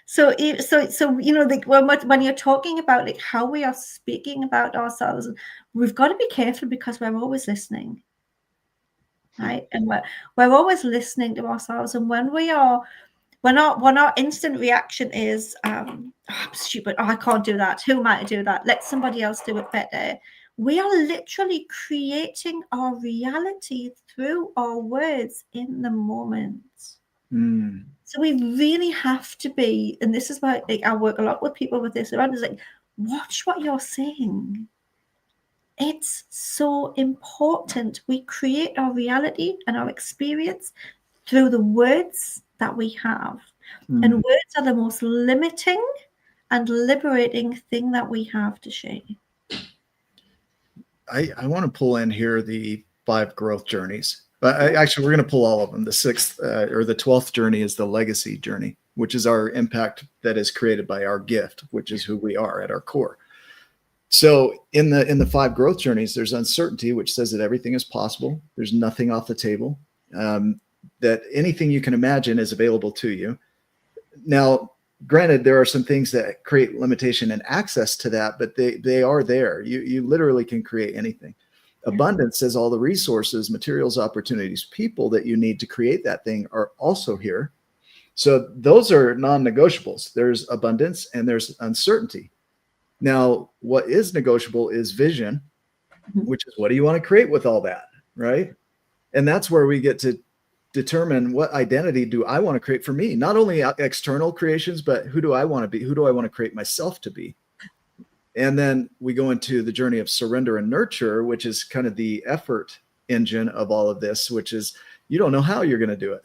So you know, like when you're talking about like how we are speaking about ourselves, we've got to be careful because we're always listening, right? And we're always listening to ourselves. And when our instant reaction is, I'm stupid, I can't do that. Who am I to do that? Let somebody else do it better. We are literally creating our reality through our words in the moment. So we really have to be, and this is why I work a lot with people with this around, is like, watch what you're saying. It's so important. We create our reality and our experience through the words that we have. And words are the most limiting and liberating thing that we have to share. I want to pull in here the 5 growth journeys. But actually, we're going to pull all of them. The 6th or the 12th journey is the legacy journey, which is our impact that is created by our gift, which is who we are at our core. So in the 5 growth journeys, there's uncertainty, which says that everything is possible. There's nothing off the table, that anything you can imagine is available to you. Now, granted, there are some things that create limitation and access to that, but they are there. You literally can create anything. Abundance says all the resources, materials, opportunities, people that you need to create that thing are also here. So those are non-negotiables. There's abundance and there's uncertainty. Now, what is negotiable is vision, which is what do you want to create with all that, right? And that's where we get to determine what identity do I want to create for me, not only external creations, but who do I want to be? Who do I want to create myself to be? And then we go into the journey of surrender and nurture, which is kind of the effort engine of all of this, which is you don't know how you're going to do it.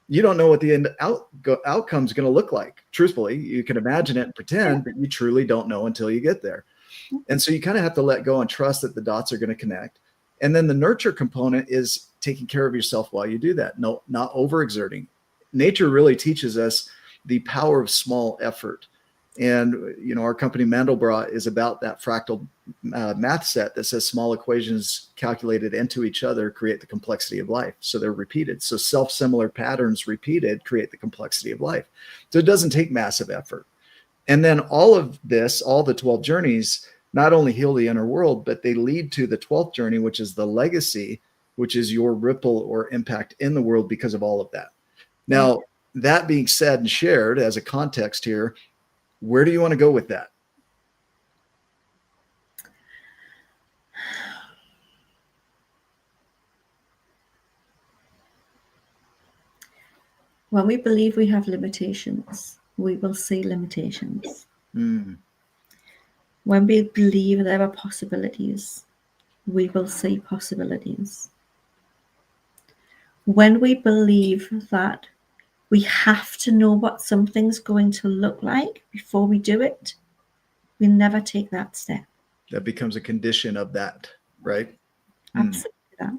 You don't know what the end outcome is going to look like. Truthfully, you can imagine it and pretend, but you truly don't know until you get there. And so you kind of have to let go and trust that the dots are going to connect. And then the nurture component is taking care of yourself while you do that. No, not overexerting. Nature really teaches us the power of small effort. And, you know, our company Mandelbrot is about that fractal math set that says small equations calculated into each other create the complexity of life. So they're repeated. So self-similar patterns repeated create the complexity of life. So it doesn't take massive effort. And then all of this, all the 12 journeys, not only heal the inner world, but they lead to the 12th journey, which is the legacy, which is your ripple or impact in the world because of all of that. Now, that being said and shared as a context here, where do you want to go with that? When we believe we have limitations, we will see limitations. When we believe there are possibilities, we will see possibilities. When we believe that we have to know what something's going to look like before we do it, we never take that step. That becomes a condition of that, right? Absolutely that.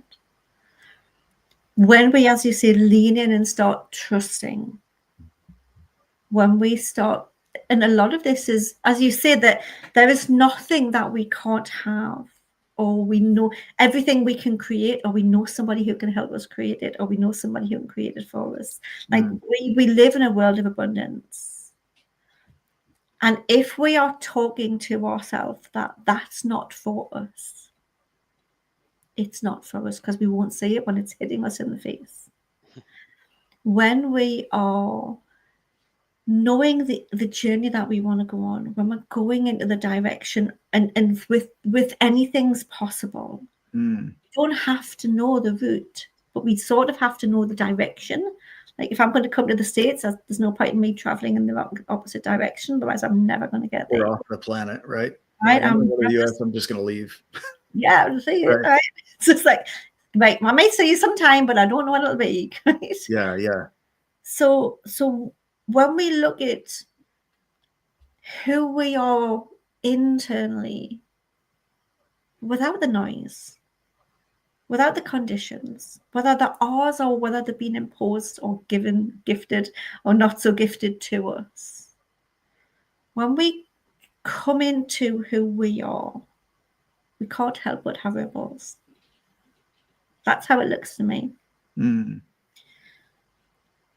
When we, as you say, lean in and start trusting, when we start, and a lot of this is, as you said, that there is nothing that we can't have, or we know everything we can create, or we know somebody who can help us create it, or we know somebody who can create it for us. Like we live in a world of abundance. And if we are talking to ourselves that that's not for us, it's not for us, because we won't see it when it's hitting us in the face. When we are knowing the journey that we want to go on, when we're going into the direction and with anything's possible, we don't have to know the route, but we sort of have to know the direction. Like if I'm going to come to the States, there's no point in me traveling in the opposite direction, otherwise I'm never going to get there. We're off the planet, right? Right. I'm going to the US, I'm just going to leave. Yeah, see it, right? It's just like, right, I might see you sometime, but I don't know what it'll be. Right? Yeah. So when we look at who we are internally, without the noise, without the conditions, whether they're ours or whether they're being imposed or given, gifted or not so gifted to us, when we come into who we are, we can't help but have ripples. That's how it looks to me. And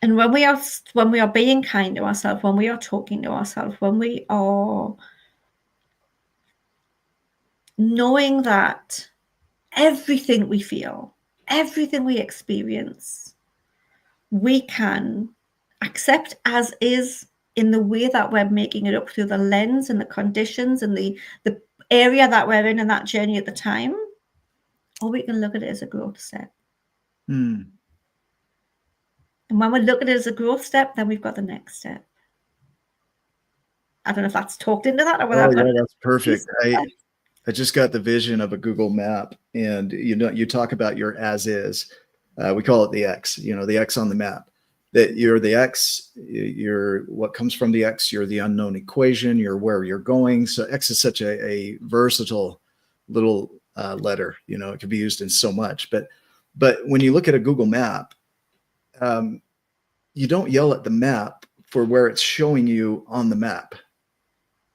when we are being kind to ourselves, when we are talking to ourselves, when we are knowing that everything we feel, everything we experience, we can accept as is in the way that we're making it up through the lens and the conditions and the area that we're in that journey at the time, or we can look at it as a growth step. And when we look at it as a growth step, then we've got the next step. I don't know if that's talked into that or whether that's perfect. I just got the vision of a Google map, and you talk about your as is. We call it the X, the X on the map. That you're the X, you're what comes from the X, you're the unknown equation, you're where you're going. So X is such a versatile little letter, it can be used in so much. But when you look at a Google map, you don't yell at the map for where it's showing you on the map,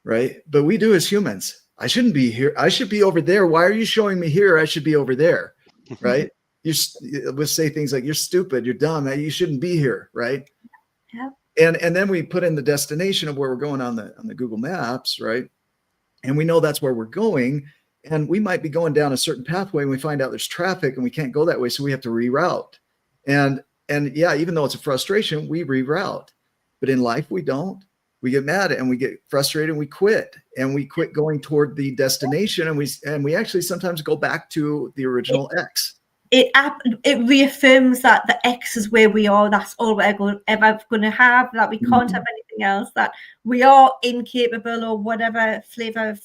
right? But we do as humans. I shouldn't be here. I should be over there. Why are you showing me here? I should be over there, right? We'll say things like, you're stupid, you're dumb, you shouldn't be here, right? Yeah. And then we put in the destination of where we're going on the Google Maps, right? And we know that's where we're going. And we might be going down a certain pathway and we find out there's traffic and we can't go that way. So we have to reroute. And yeah, even though it's a frustration, we reroute. But in life, we don't. we get mad and we get frustrated and we quit going toward the destination. And we actually sometimes go back to the original X. It reaffirms that the X is where we are. That's all we're ever going to have, that we can't have anything else, that we are incapable, or whatever flavor of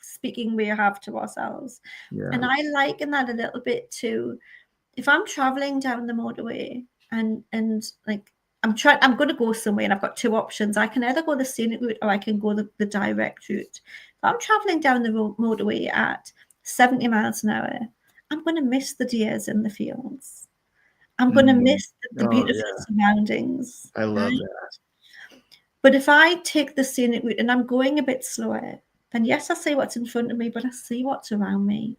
speaking we have to ourselves. Yeah. And I liken that a little bit to, if I'm traveling down the motorway and like I'm going to go somewhere and I've got two options. I can either go the scenic route or I can go the direct route. If I'm traveling down the motorway at 70 miles an hour, I'm going to miss the deers in the fields. I'm going to miss the beautiful surroundings. I love that. But if I take the scenic route and I'm going a bit slower, then yes, I see what's in front of me, but I see what's around me.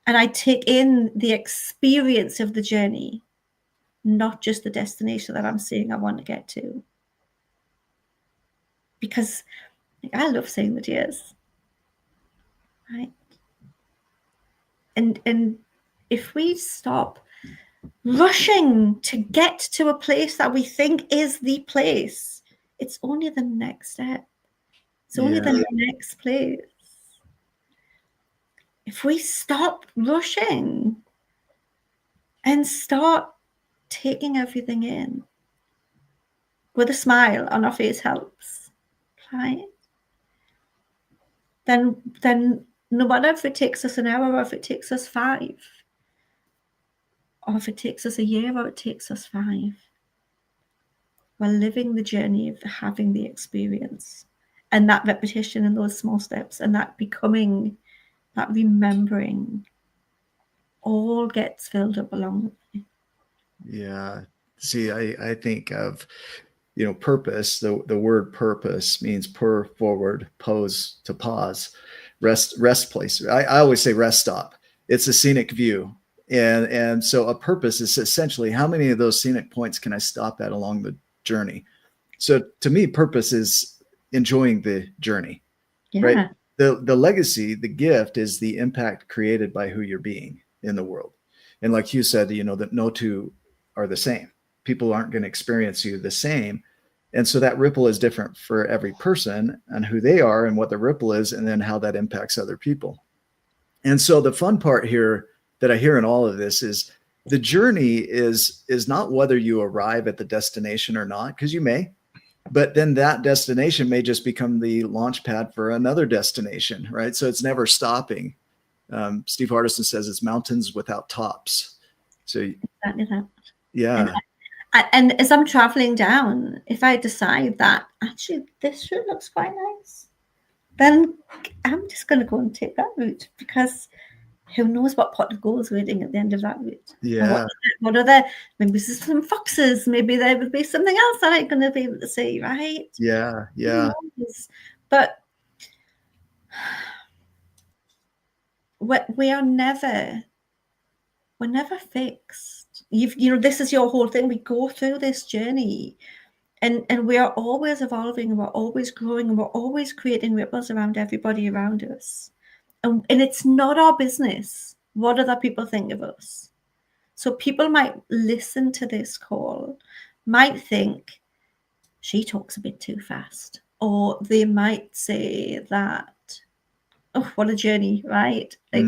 And I take in the experience of the journey, not just the destination that I'm saying I want to get to. Because I love seeing the deers, right? And if we stop rushing to get to a place that we think is the place, it's only the next step. It's only the next place. If we stop rushing and start taking everything in, with a smile on our face helps, right? Then no matter if it takes us an hour or if it takes us 5, or if it takes us a year or it takes us 5, we're living the journey of having the experience, and that repetition and those small steps and that becoming, that remembering, all gets filled up along the way. Yeah. See, I think of, purpose. The word purpose means per, forward, pose, to pause, rest place. I always say rest stop. It's a scenic view. And so a purpose is essentially, how many of those scenic points can I stop at along the journey? So to me, purpose is enjoying the journey, right? The legacy, the gift, is the impact created by who you're being in the world. And like you said, that no two are the same. People aren't going to experience you the same. And so that ripple is different for every person and who they are and what the ripple is, and then how that impacts other people. And so the fun part here that I hear in all of this is the journey is not whether you arrive at the destination or not, because you may, but then that destination may just become the launch pad for another destination, right? So it's never stopping. Steve Hardison says it's mountains without tops. So exactly that. Yeah. And as I'm traveling down, if I decide that actually this route looks quite nice, then I'm just going to go and take that route, because who knows what pot of gold is waiting at the end of that route. Yeah. What are there? Maybe there's some foxes. Maybe there would be something else that I'm going to be able to see, right? Yeah. Yeah. But we're never fixed. This is your whole thing. We go through this journey, and we are always evolving, and we're always growing, and we're always creating ripples around everybody around us. And it's not our business what other people think of us. So people might listen to this call, might think she talks a bit too fast, or they might say that, oh, what a journey, right? Like,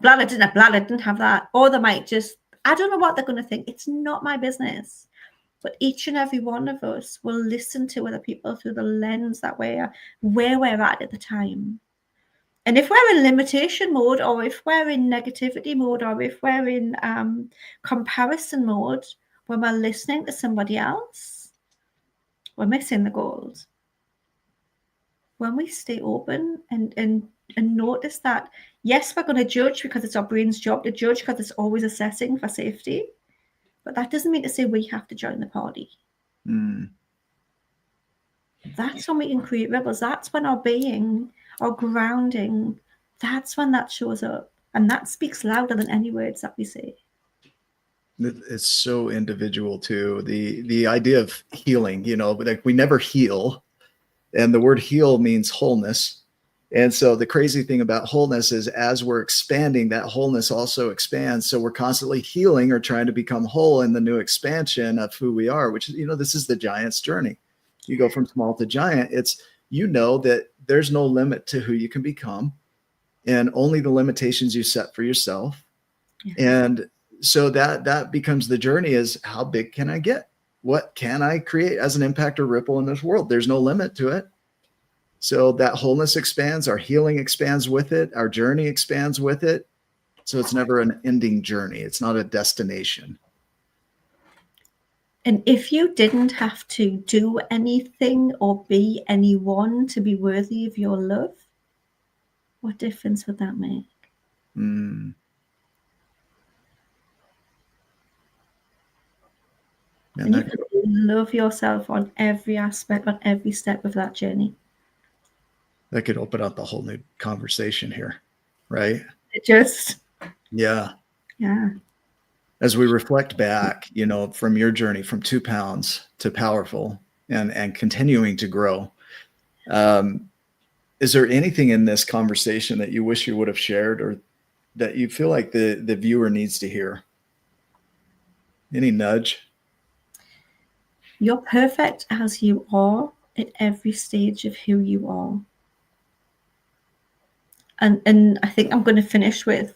bladder didn't have that. Or they might just, I don't know what they're going to think. It's not my business. But each and every one of us will listen to other people through the lens that where we're at the time. And if we're in limitation mode, or if we're in negativity mode, or if we're in comparison mode, when we're listening to somebody else, we're missing the gold. When we stay open and notice that, yes, we're going to judge because it's our brain's job to judge, because it's always assessing for safety. But that doesn't mean to say we have to join the party. That's when we can create ripples. That's when our being, our grounding, that's when that shows up. And that speaks louder than any words that we say. It's so individual too. The idea of healing, like we never heal. And the word heal means wholeness. And so the crazy thing about wholeness is, as we're expanding, that wholeness also expands. So we're constantly healing or trying to become whole in the new expansion of who we are, which, this is the giant's journey. You go from small to giant. It's, you know, that there's no limit to who you can become, and only the limitations you set for yourself. Yeah. And so that becomes the journey, is how big can I get? What can I create as an impact or ripple in this world? There's no limit to it. So that wholeness expands, our healing expands with it, our journey expands with it. So it's never an ending journey. It's not a destination. And if you didn't have to do anything or be anyone to be worthy of your love, what difference would that make? Mm. And you can love yourself on every aspect, on every step of that journey. That could open up a whole new conversation here, right? It just, yeah. As we reflect back, you know, from your journey from 2 pounds to powerful and continuing to grow, is there anything in this conversation that you wish you would have shared, or that you feel like the viewer needs to hear? Any nudge? You're perfect as you are at every stage of who you are. And I think I'm going to finish with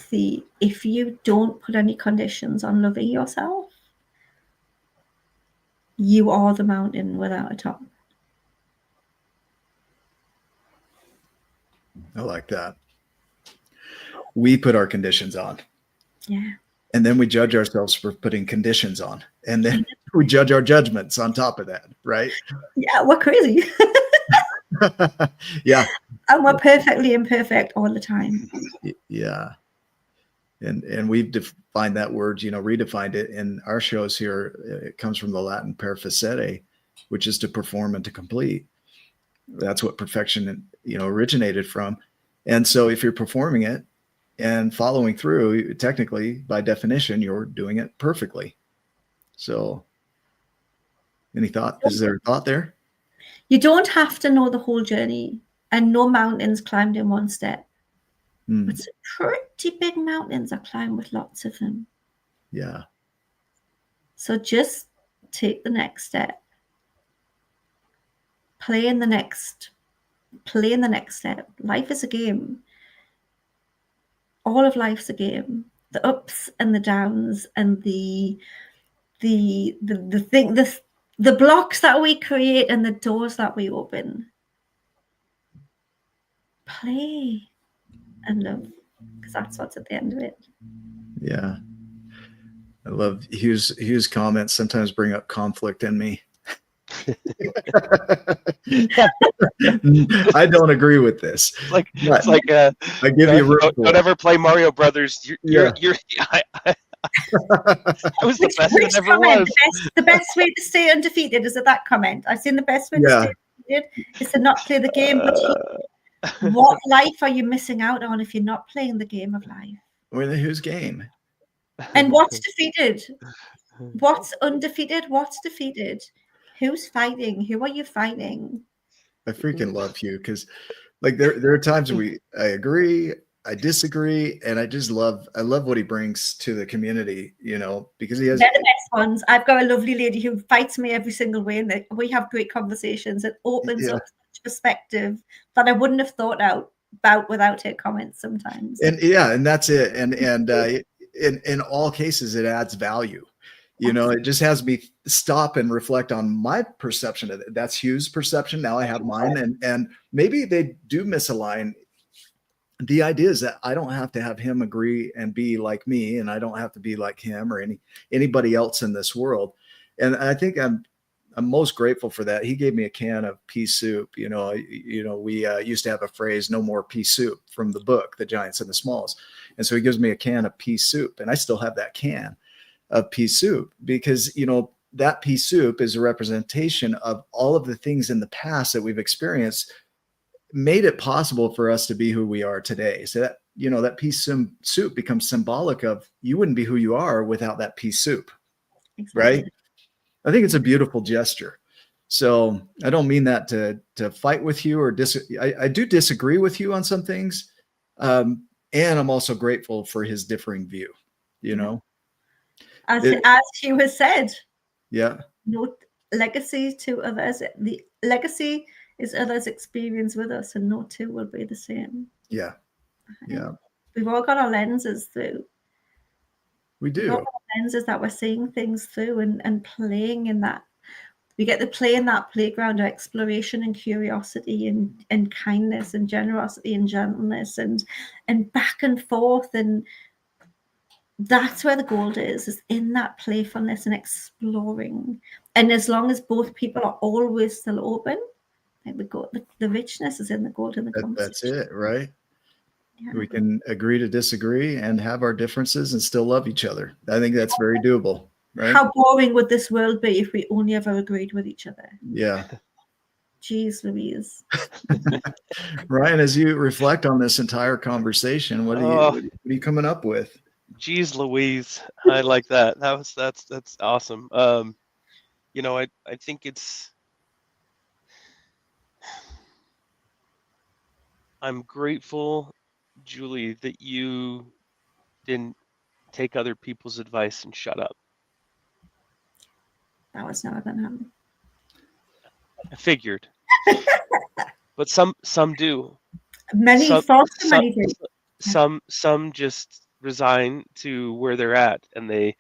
the, if you don't put any conditions on loving yourself, you are the mountain without a top. I like that. We put our conditions on. Yeah. And then we judge ourselves for putting conditions on. And then we judge our judgments on top of that, right? Yeah, we're crazy. Yeah. And we're perfectly imperfect all the time. Yeah. And we've defined that word, you know, redefined it in our shows here. It comes from the Latin perfecere, which is to perform and to complete. That's what perfection, you know, originated from. And so if you're performing it and following through, technically, by definition, you're doing it perfectly. So any thought? Is there a thought there? You don't have to know the whole journey, and no mountains climbed in one step. But some pretty big mountains are climbed with lots of them. Yeah. So just take the next step. Play in the next step. Life is a game. All of life's a game. The ups and the downs and the blocks that we create and the doors that we open. Play and love, because that's what's at the end of it. Yeah. I love Hugh's comments sometimes bring up conflict in me. I don't agree with this. It's like I give you don't ever play Mario Brothers. I was the best that ever was. The best way to stay undefeated is that comment. I've seen the best way to stay undefeated is to not play the game. But what life are you missing out on if you're not playing the game of life? Or whose game? And what's defeated? What's undefeated? What's defeated? Who's fighting? Who are you fighting? I freaking love Hugh, because like there are times I agree, I disagree, and I love what he brings to the community, you know, because he has. They're the best ones. I've got a lovely lady who fights me every single way, and we have great conversations. It opens up such perspective that I wouldn't have thought about without her comments sometimes. And that's it. And in all cases, it adds value. You know, it just has me stop and reflect on my perception of it. That's Hugh's perception. Now I have mine, and maybe they do misalign. The idea is that I don't have to have him agree and be like me, and I don't have to be like him or anybody else in this world. And I think I'm most grateful for that. He gave me a can of pea soup. You know, we used to have a phrase, "No more pea soup," from the book, The Giants and the Smalls. And so he gives me a can of pea soup, and I still have that can of pea soup, because, you know, that pea soup is a representation of all of the things in the past that we've experienced, made it possible for us to be who we are today. So that, you know, that pea soup becomes symbolic of, you wouldn't be who you are without that pea soup. Exactly. Right? I think it's a beautiful gesture. So I don't mean that to fight with you or I do disagree with you on some things. And I'm also grateful for his differing view, you know? As Hugh has said, yeah, legacy to others. The legacy is others' experience with us, and no two will be the same. Yeah. Yeah. We've all got our lenses through. We We've all do. got our lenses that we're seeing things through and playing in that. We get to play in that playground of exploration and curiosity and kindness and generosity and gentleness and back and forth. And that's where the gold is in that playfulness and exploring. And as long as both people are always still open, like the richness is in the gold in the conversation. That's it, right? Yeah. We can agree to disagree and have our differences and still love each other. I think that's very doable, right? How boring would this world be if we only ever agreed with each other? Yeah. Jeez Louise. Ryan, as you reflect on this entire conversation, what are you coming up with? Jeez Louise. I like that. That's awesome. You know, I think I'm grateful, Julie, that you didn't take other people's advice and shut up. That was never gonna happen. I figured. But some do. Many do. Some just resign to where they're at, and they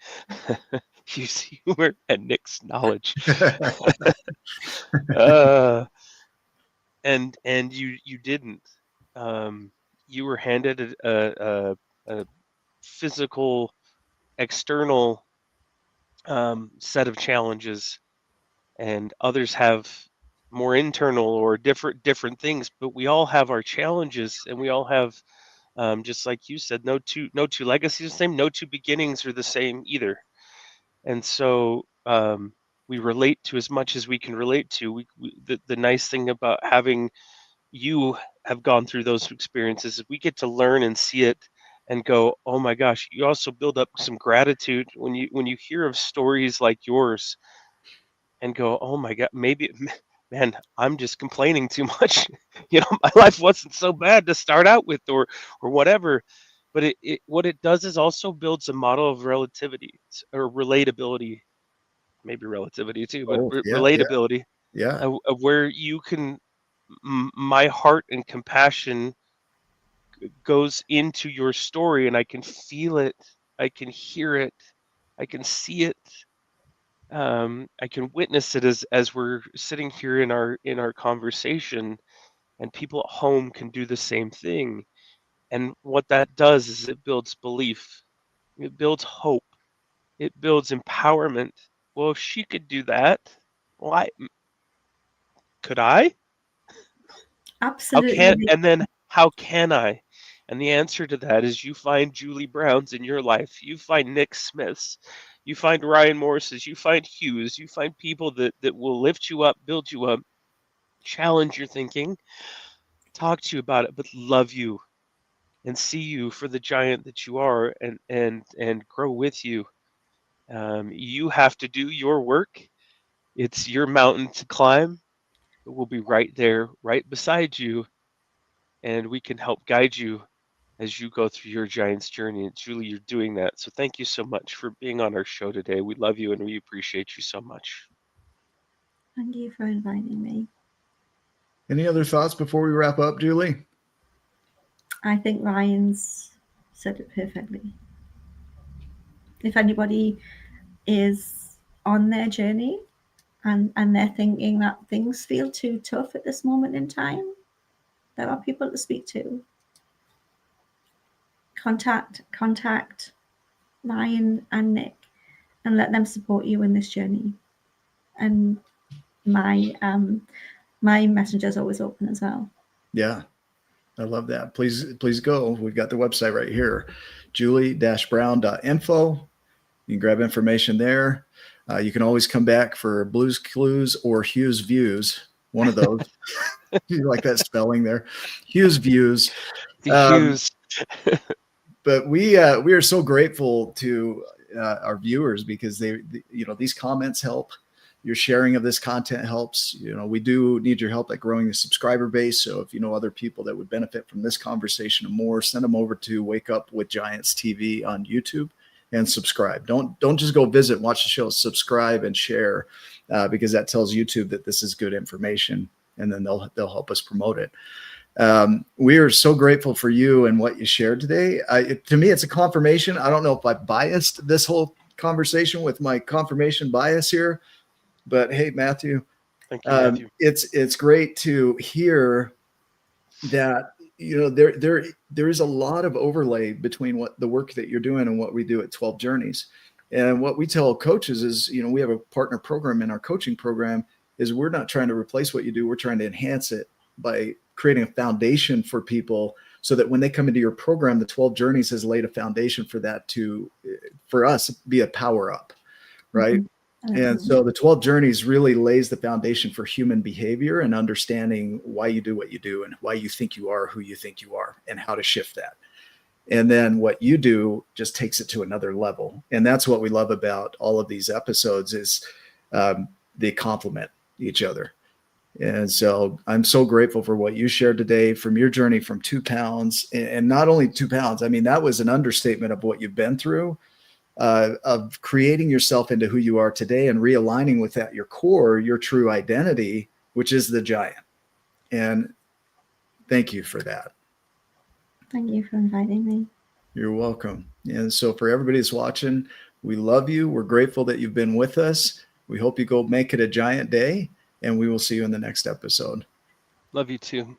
use humor and Nick's knowledge. And you didn't. You were handed a physical, external set of challenges, and others have more internal or different things. But we all have our challenges, and we all have, just like you said, no two legacies are the same, no two beginnings are the same either. And so we relate to as much as we can relate to. The nice thing about having you have gone through those experiences is we get to learn and see it and go, oh my gosh. You also build up some gratitude when you hear of stories like yours and go, oh my God, maybe, man, I'm just complaining too much. My life wasn't so bad to start out with, or whatever. But what it does is also builds a model of relativity or relatability, maybe relativity too, but relatability. Yeah. Of where you can, my heart and compassion goes into your story, and I can feel it, I can hear it, I can see it. I can witness it as we're sitting here in our conversation, and people at home can do the same thing. And what that does is it builds belief, it builds hope, it builds empowerment. Well, if she could do that, why could I? Absolutely. How can I? And the answer to that is you find Julie Browns in your life, you find Nick Smiths, you find Ryan Morris's, you find Hughes, you find people that will lift you up, build you up, challenge your thinking, talk to you about it, but love you and see you for the giant that you are, and grow with you. You have to do your work. It's your mountain to climb. We'll be right there, right beside you, and we can help guide you as you go through your giant's journey. And Julie, you're doing that. So thank you so much for being on our show today. We love you and we appreciate you so much. Thank you for inviting me. Any other thoughts before we wrap up, Julie? I think Ryan's said it perfectly. If anybody is on their journey and they're thinking that things feel too tough at this moment in time, there are people to speak to. Contact Ryan and Nick and let them support you in this journey. And my messenger is always open as well. Yeah, I love that. Please go. We've got the website right here, julie-brown.info. You can grab information there. You can always come back for Blues Clues or Hughes Views. One of those. You like that spelling there? Hughes Views. Hughes. But we are so grateful to our viewers because these comments help. Your sharing of this content helps. We do need your help at growing the subscriber base. So if you know other people that would benefit from this conversation and more, send them over to Wake Up with Giants TV on YouTube. and subscribe. Don't just go visit, watch the show, subscribe and share, because that tells YouTube that this is good information, and then they'll help us promote it. We are so grateful for you and what you shared today. To me, it's a confirmation. I don't know if I biased this whole conversation with my confirmation bias here, but hey, Matthew, thank you, Matthew. It's great to hear that, you know, there is a lot of overlay between what the work that you're doing and what we do at 12 Journeys. And what we tell coaches is, you know, we have a partner program in our coaching program, is we're not trying to replace what you do. We're trying to enhance it by creating a foundation for people, so that when they come into your program, the 12 Journeys has laid a foundation for that for us, be a power up, right? Mm-hmm. And so the 12 Journeys really lays the foundation for human behavior and understanding why you do what you do and why you think you are who you think you are and how to shift that. And then what you do just takes it to another level. And that's what we love about all of these episodes, is they complement each other. And so I'm so grateful for what you shared today, from your journey from 2 pounds, and not only 2 pounds. I mean, that was an understatement of what you've been through. Of creating yourself into who you are today and realigning with at your core, your true identity, which is the giant. And thank you for that. Thank you for inviting me. You're welcome. And so for everybody that's watching, we love you. We're grateful that you've been with us. We hope you go make it a giant day, and we will see you in the next episode. Love you too.